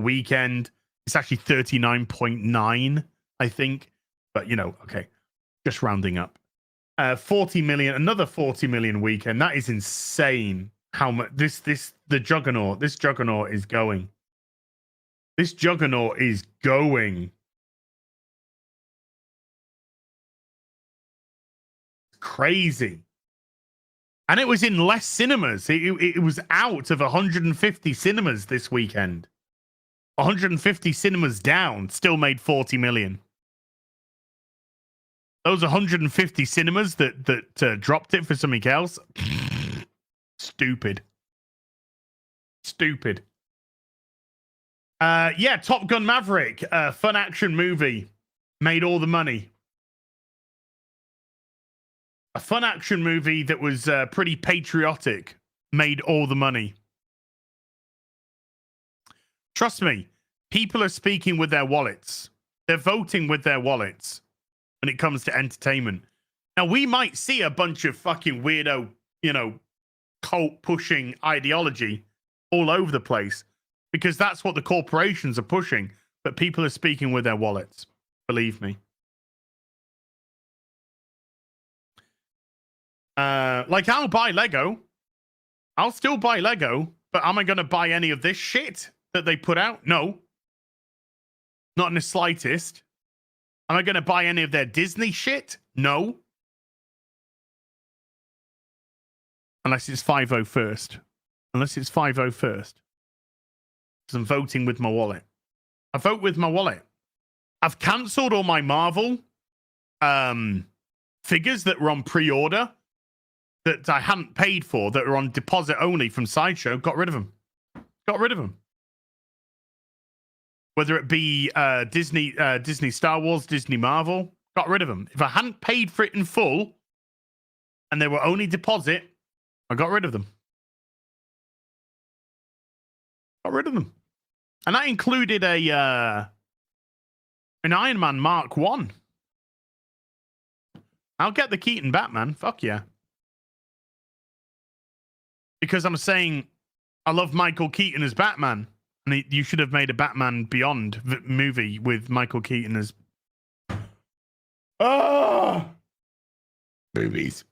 weekend. It's actually 39.9, I think. But, you know, okay. Just rounding up. 40 million, another 40 million weekend. That is insane. How much the juggernaut is going. This juggernaut is going. Crazy. And it was in less cinemas. It was out of 150 cinemas this weekend. 150 cinemas down, still made 40 million. Those 150 cinemas that dropped it for something else, stupid. Yeah, Top Gun Maverick, fun action movie, made all the money. A fun action movie that was pretty patriotic, made all the money. Trust me, people are speaking with their wallets. They're voting with their wallets when it comes to entertainment. Now, we might see a bunch of fucking weirdo, cult-pushing ideology all over the place because that's what the corporations are pushing, but people are speaking with their wallets. Believe me. Like, I'll buy Lego. I'll still buy Lego, but am I going to buy any of this shit that they put out? No. Not in the slightest. Am I going to buy any of their Disney shit? No. Unless it's 5-0 first. Because I'm voting with my wallet. I vote with my wallet. I've cancelled all my Marvel figures that were on pre-order that I hadn't paid for, that were on deposit only from Sideshow. Got rid of them. Whether it be Disney Star Wars, Disney Marvel, got rid of them. If I hadn't paid for it in full and they were only deposit, I got rid of them. And that included an Iron Man Mark 1. I'll get the Keaton Batman. Fuck yeah. Because I'm saying I love Michael Keaton as Batman. And you should have made a Batman Beyond movie with Michael Keaton as... movies.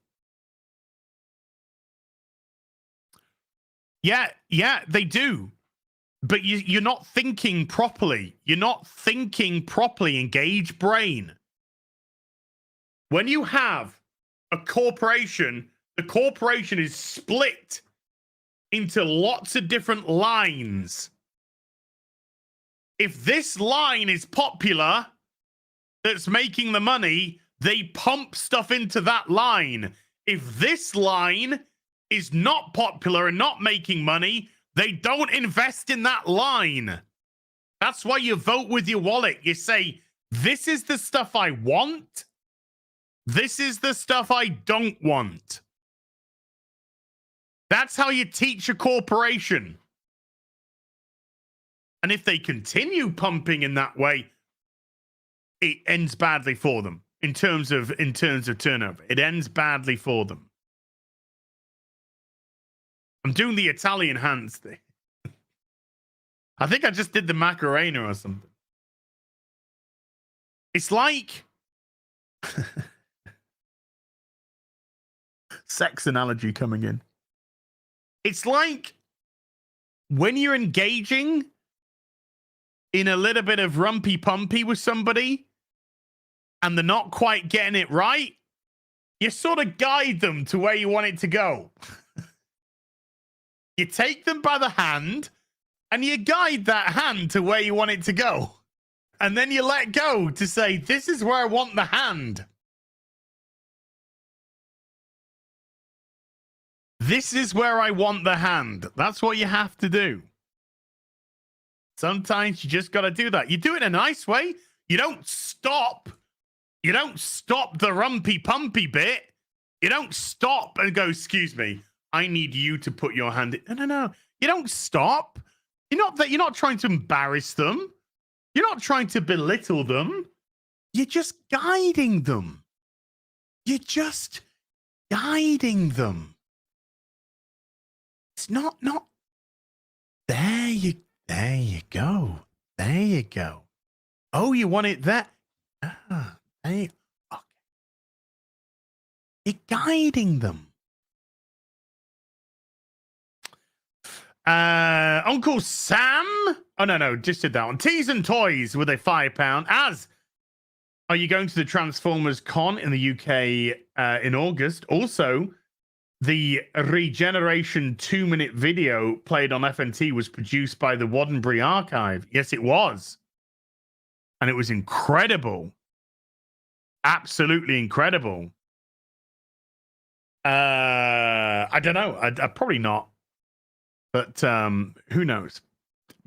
Yeah, they do. but you're not thinking properly. You're not thinking properly. Engage brain. When you have a corporation, the corporation is split into lots of different lines. If this line is popular, that's making the money, they pump stuff into that line. If this line is not popular and not making money, they don't invest in that line. That's why you vote with your wallet. You say, this is the stuff I want. This is the stuff I don't want. That's how you teach a corporation. And if they continue pumping in that way, it ends badly for them in terms of turnover. It ends badly for them. I'm doing the Italian hands thing. I think I just did the Macarena or something. It's like sex analogy coming in. It's like when you're engaging in a little bit of rumpy pumpy with somebody and they're not quite getting it right, you sort of guide them to where you want it to go. You take them by the hand and you guide that hand to where you want it to go. And then you let go to say, this is where I want the hand. This is where I want the hand. That's what you have to do. Sometimes you just got to do that. You do it in a nice way. You don't stop. You don't stop the rumpy pumpy bit. You don't stop and go, excuse me, I need you to put your hand in. No. You don't stop. You're not trying to embarrass them. You're not trying to belittle them. You're just guiding them. You're just guiding them. It's not. There you go. There you go. Oh, you want it there? Okay. You're guiding them. Uncle Sam. Oh, no, just did that one. Teas and Toys with a £5. Are you going to the Transformers Con in the UK in August? Also, the Regeneration 2-minute video played on FNT was produced by the Waddenbury Archive. Yes, it was. And it was incredible. Absolutely incredible. I don't know. I probably not. But who knows?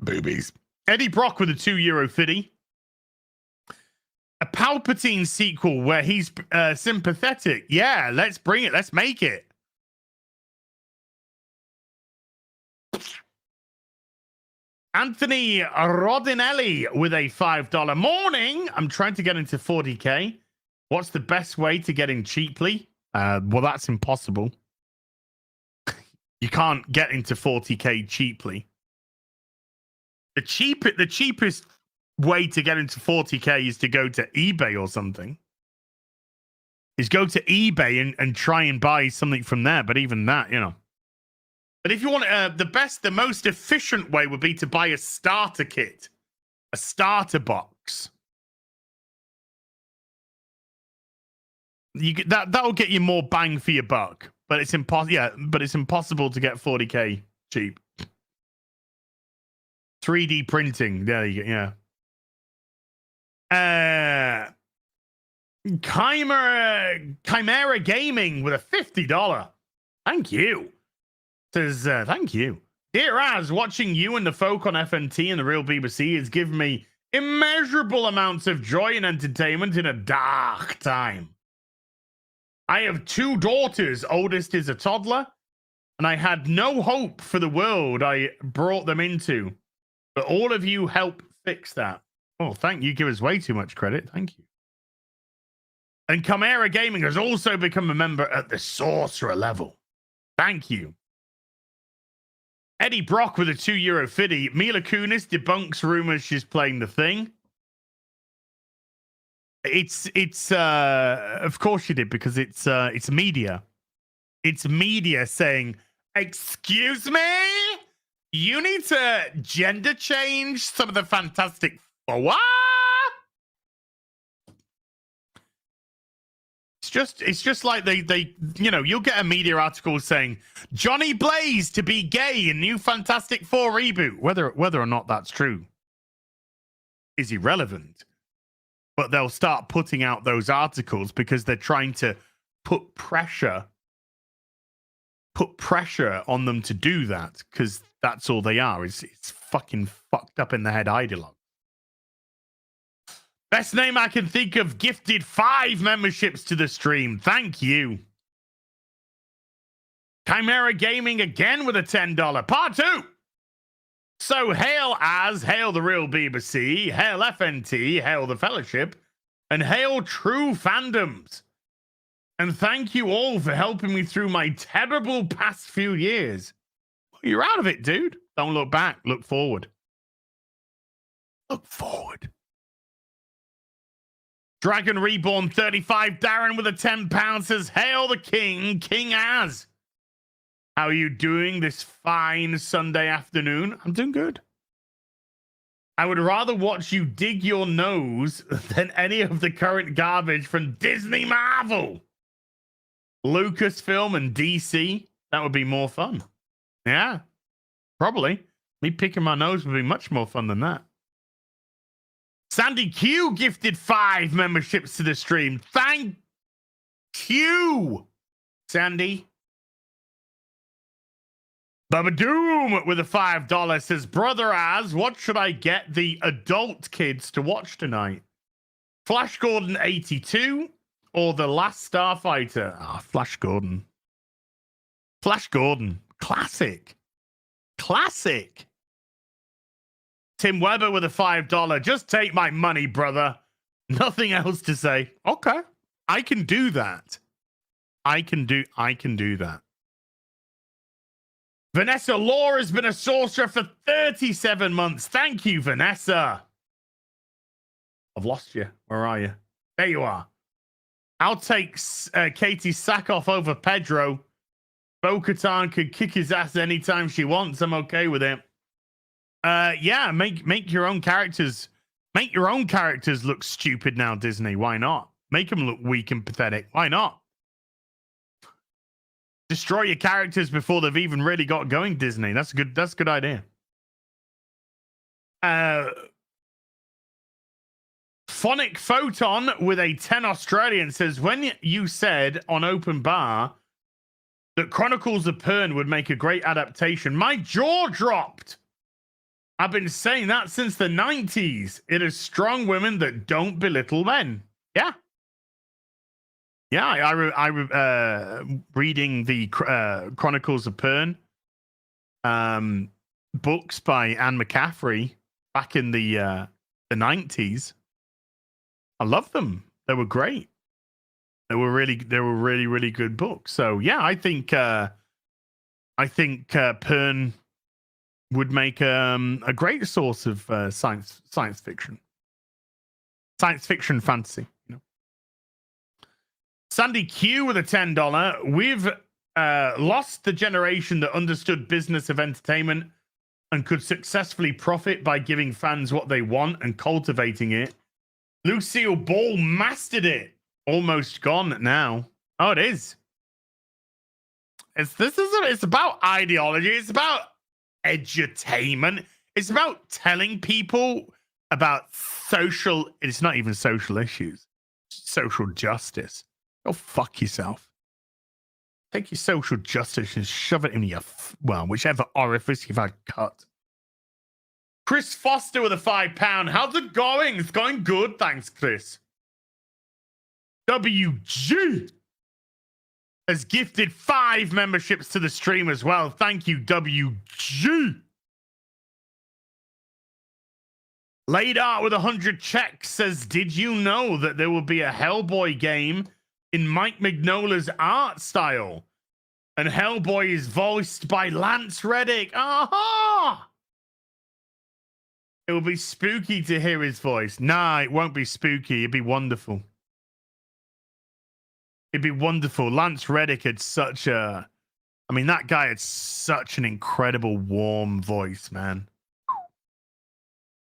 Boobies. Eddie Brock with a €2 fitty. A Palpatine sequel where he's sympathetic. Yeah, let's bring it. Let's make it. Anthony Rodinelli with a $5. Morning. I'm trying to get into 40K. What's the best way to get in cheaply? Well, that's impossible. You can't get into 40K cheaply. The cheapest way to get into 40K is to go to eBay or something. Is go to eBay and try and buy something from there. But even that, you know. But if you want the most efficient way would be to buy a starter kit, a starter box. That'll get you more bang for your buck. But it's impossible. Yeah, but it's impossible to get 40K cheap. 3D printing. There you go. Yeah. Chimera Gaming with a $50. Thank you. Says thank you. Dear Az, watching you and the folk on FNT and the real BBC has given me immeasurable amounts of joy and entertainment in a dark time. I have 2 daughters. Oldest is a toddler, and I had no hope for the world I brought them into. But all of you help fix that. Oh, thank you. Give us way too much credit. Thank you. And Chimera Gaming has also become a member at the Sorcerer level. Thank you. Eddie Brock with a €2 fitty. Mila Kunis debunks rumors she's playing The Thing. It's of course she did, because it's media. It's media saying, excuse me? You need to gender change some of the Fantastic Four. What? It's just like they you'll get a media article saying Johnny Blaze to be gay in new Fantastic Four reboot. Whether or not that's true is irrelevant. But they'll start putting out those articles because they're trying to put pressure on them to do that, because that's all they are. It's fucking fucked up in the head ideologue. Best name I can think of gifted 5 memberships to the stream. Thank you. Chimera Gaming again with a $10. Part 2. So hail the real BBC, hail FNT, hail the Fellowship, and hail true fandoms. And thank you all for helping me through my terrible past few years. Well, you're out of it, dude. Don't look back. Look forward. Look forward. Dragon Reborn 35, Darren with a £10 says, hail the king, King Az. How are you doing this fine Sunday afternoon? I'm doing good. I would rather watch you dig your nose than any of the current garbage from Disney, Marvel, Lucasfilm, and DC. That would be more fun. Yeah, probably. Me picking my nose would be much more fun than that. Sandy Q gifted 5 memberships to the stream. Thank you, Sandy. Bubba Doom with a $5 says, Brother Az, what should I get the adult kids to watch tonight? Flash Gordon 82 or The Last Starfighter? Flash Gordon. Flash Gordon. Classic. Classic. Tim Weber with a $5. Just take my money, brother. Nothing else to say. Okay. I can do that. I can do that. Vanessa Law has been a sorcerer for 37 months. Thank you, Vanessa. I've lost you. Where are you? There you are. I'll take Katie Sackhoff over Pedro. Bo-Katan could kick his ass anytime she wants. I'm okay with it. Yeah, make your own characters. Make your own characters look stupid now, Disney. Why not? Make them look weak and pathetic. Why not? Destroy your characters before they've even really got going, Disney. That's a good idea. Phonic Photon with a 10 Australian says, when you said on Open Bar that Chronicles of Pern would make a great adaptation, my jaw dropped. I've been saying that since the 90s. It is strong women that don't belittle men. Yeah. Yeah, I reading the Chronicles of Pern books by Anne McCaffrey back in the 90s. I love them. They were great. They were really good books. So yeah, I think Pern would make a great source of science fiction fantasy. You know, Sandy Q with a $10. We've lost the generation that understood business of entertainment and could successfully profit by giving fans what they want and cultivating it. Lucille Ball mastered it. Almost gone now. Oh, it is. It's about ideology. It's about edutainment. It's about telling people about it's not even social issues, social justice. Go fuck yourself. Take your social justice and shove it in your whichever orifice you've had cut. Chris Foster with a £5. How's it going? It's going good, thanks, Chris. WG has gifted 5 memberships to the stream as well. Thank you, WG. Laid Art with 100 checks says, did you know that there will be a Hellboy game in Mike Mignola's art style? And Hellboy is voiced by Lance Reddick. Aha! It will be spooky to hear his voice. Nah, it won't be spooky. It'd be wonderful. It'd be wonderful. Lance Reddick had such a I mean, that guy had such an incredible, warm voice, man.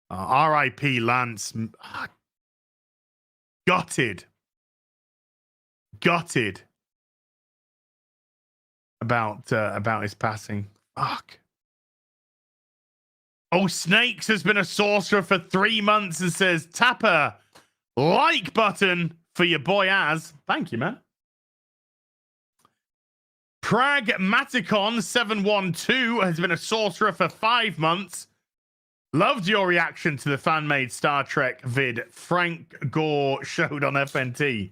R.I.P. Lance. Gutted about his passing. Fuck. Oh, Snakes has been a sorcerer for 3 months and says, tap a like button for your boy Az. Thank you, man. Pragmaticon 712 has been a sorcerer for 5 months. Loved your reaction to the fan-made Star Trek vid Frank Gore showed on FNT.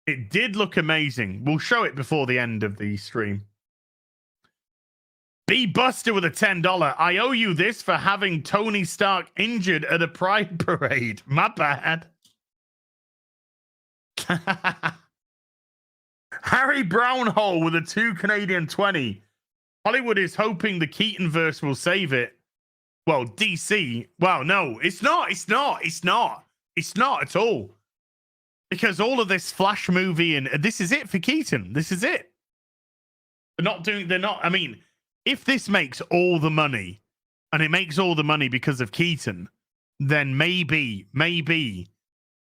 It did look amazing. We'll show it before the end of the stream. B Buster with a $10. I owe you this for having Tony Stark injured at a Pride parade. My bad. Harry Brownhole with a 2 Canadian 20. Hollywood is hoping the Keaton-verse will save it. Well, DC. Well, no, it's not. It's not at all. Because all of this Flash movie and this is it for Keaton. This is it. I mean, if this makes all the money and it makes all the money because of Keaton, then maybe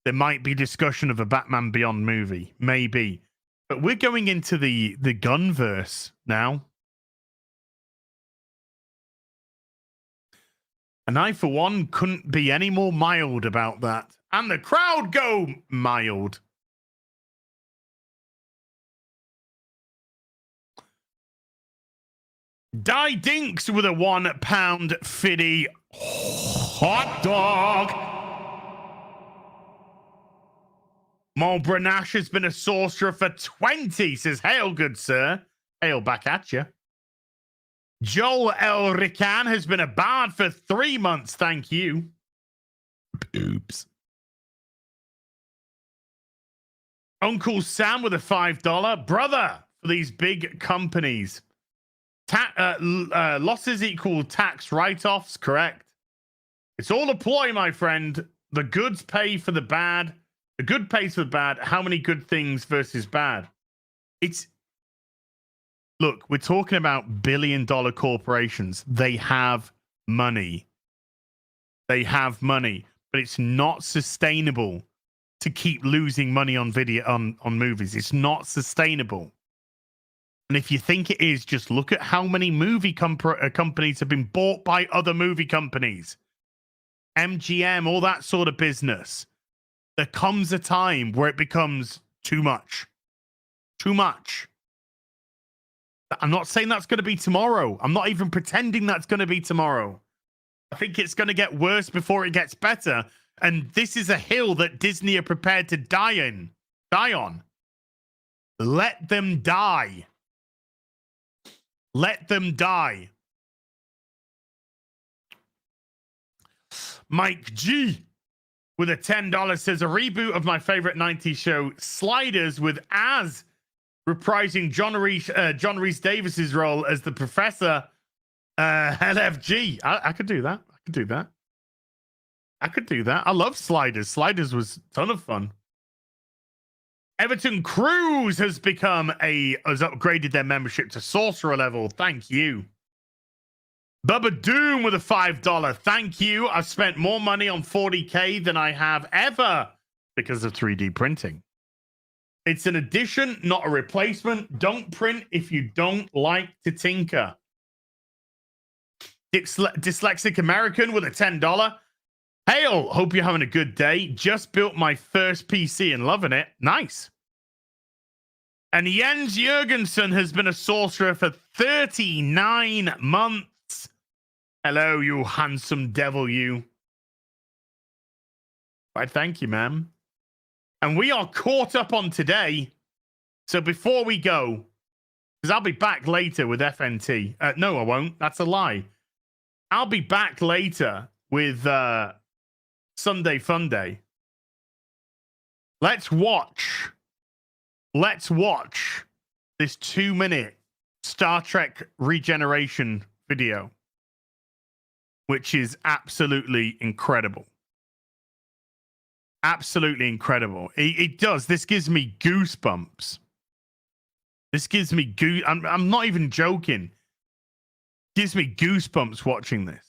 there might be discussion of a Batman Beyond movie. Maybe. But we're going into the Gunverse now. And I, for one, couldn't be any more mild about that. And the crowd go mild. Die Dinks with a £1.50 hot dog. Mulbra Nash has been a sorcerer for 20. Says, hail, good sir. Hail back at you. Joel El Rican has been a bard for 3 months. Thank you. Oops. Uncle Sam with a $5. Brother, for these big companies. Losses equal tax write-offs, correct? It's all a ploy, my friend. The goods pay for the bad. The good pays for the bad. How many good things versus bad? Look, we're talking about billion-dollar corporations. They have money. But it's not sustainable to keep losing money on video on movies. It's not sustainable. And if you think it is, just look at how many movie companies have been bought by other movie companies. MGM, all that sort of business. There comes a time where it becomes too much. Too much. I'm not saying that's going to be tomorrow. I'm not even pretending that's going to be tomorrow. I think it's going to get worse before it gets better. And this is a hill that Disney are prepared to die on. Let them die. Let them die. Mike G with a $10 says, a reboot of my favorite 90s show, Sliders, with Az reprising John Rhys Davis's role as the Professor LFG. I could do that. I could do that. I love Sliders. Sliders was a ton of fun. Everton Cruz has upgraded their membership to Sorcerer level. Thank you. Bubba Doom with a $5. Thank you. I've spent more money on 40K than I have ever because of 3D printing. It's an addition, not a replacement. Don't print if you don't like to tinker. Dyslexic American with a $10. Hail, hope you're having a good day. Just built my first PC and loving it. Nice. And Jens Jurgensen has been a sorcerer for 39 months. Hello, you handsome devil, you. Why, thank you, ma'am. And we are caught up on today. So before we go, because I'll be back later with FNT. No, I won't. That's a lie. I'll be back later with Sunday Fun Day. Let's watch this 2-minute Star Trek regeneration video, which is absolutely incredible. Absolutely incredible. It does. This gives me goosebumps. This gives me I'm not even joking. Gives me goosebumps watching this.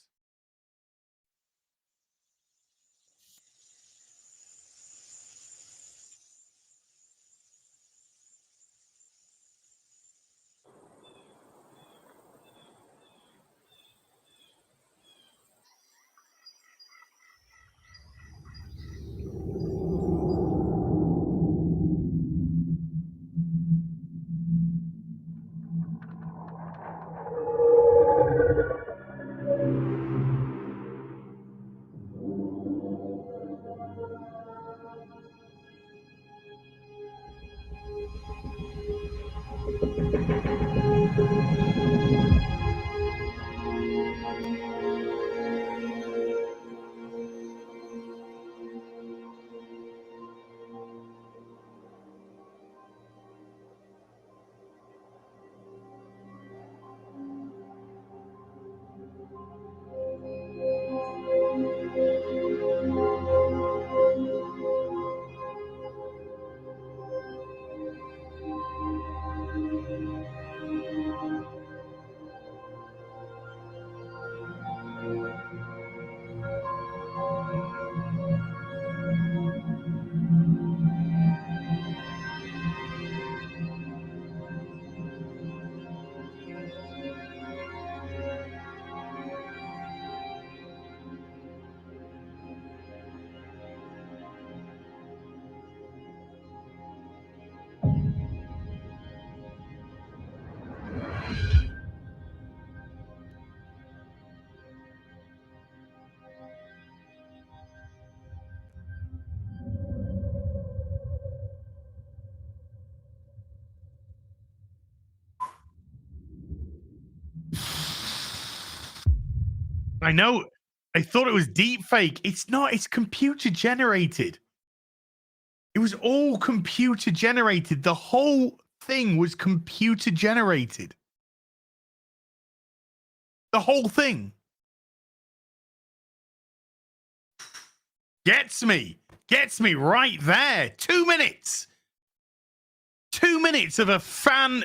I know. I thought it was deep fake. It's not. It's computer generated. It was all computer generated. The whole thing was computer generated. The whole thing. Gets me right there. 2 minutes. 2 minutes of a fan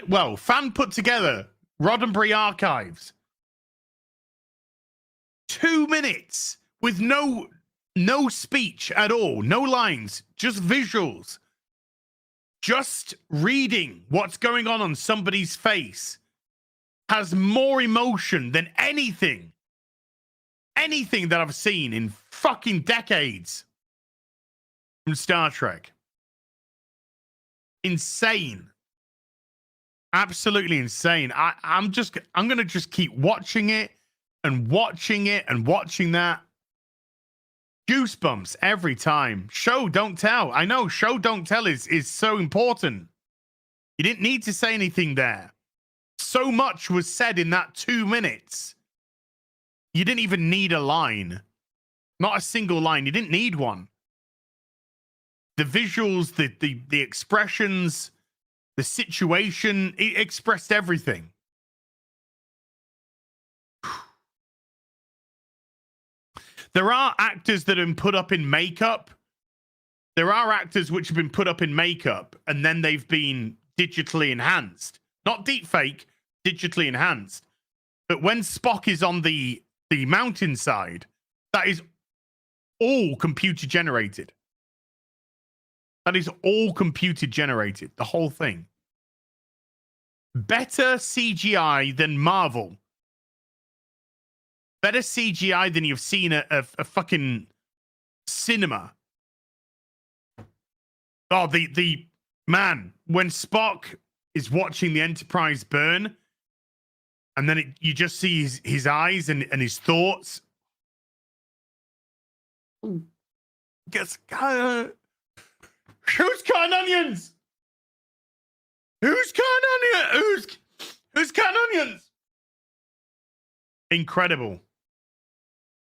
put together Roddenberry archives. 2 minutes with no speech at all, no lines, just visuals, just reading what's going on somebody's face has more emotion than anything that I've seen in fucking decades from Star Trek. Insane. Absolutely insane. I'm going to just keep watching it and watching it and watching that. Goosebumps every time. Show, don't tell. I know show, don't tell is so important. You didn't need to say anything there. So much was said in that 2 minutes. You didn't even need a line. Not a single line. You didn't need one. The visuals, the expressions, the situation, it expressed everything. There are actors that have been put up in makeup. There are actors which have been put up in makeup and then they've been digitally enhanced. Not deep fake, digitally enhanced. But when Spock is on the mountainside, that is all computer generated. That is all computer generated. The whole thing. Better CGI than Marvel. Better CGI than you've seen a fucking cinema. Oh, the man, when Spock is watching the Enterprise burn, and then you just see his eyes and his thoughts. Who's cutting onions? Who's cutting onions? Who's cutting onions? Incredible.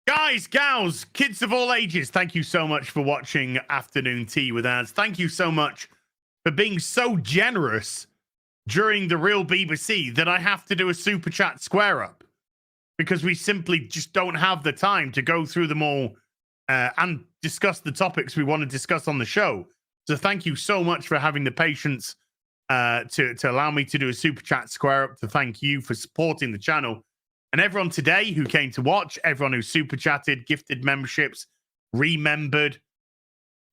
Guys, gals, kids of all ages, thank you so much for watching Afternoon Tea with Ads. Thank you so much for being so generous during the real BBC that I have to do a super chat square up because we simply just don't have the time to go through them all and discuss the topics we want to discuss on the show. So thank you so much for having the patience to allow me to do a super chat square up to thank you for supporting the channel. And everyone today who came to watch, everyone who super chatted, gifted memberships, remembered.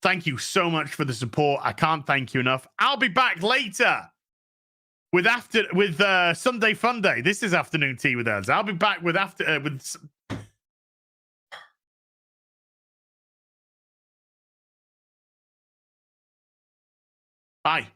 Thank you so much for the support. I can't thank you enough. I'll be back later with Sunday Fun Day. This is afternoon tea with us. I'll be back with Bye.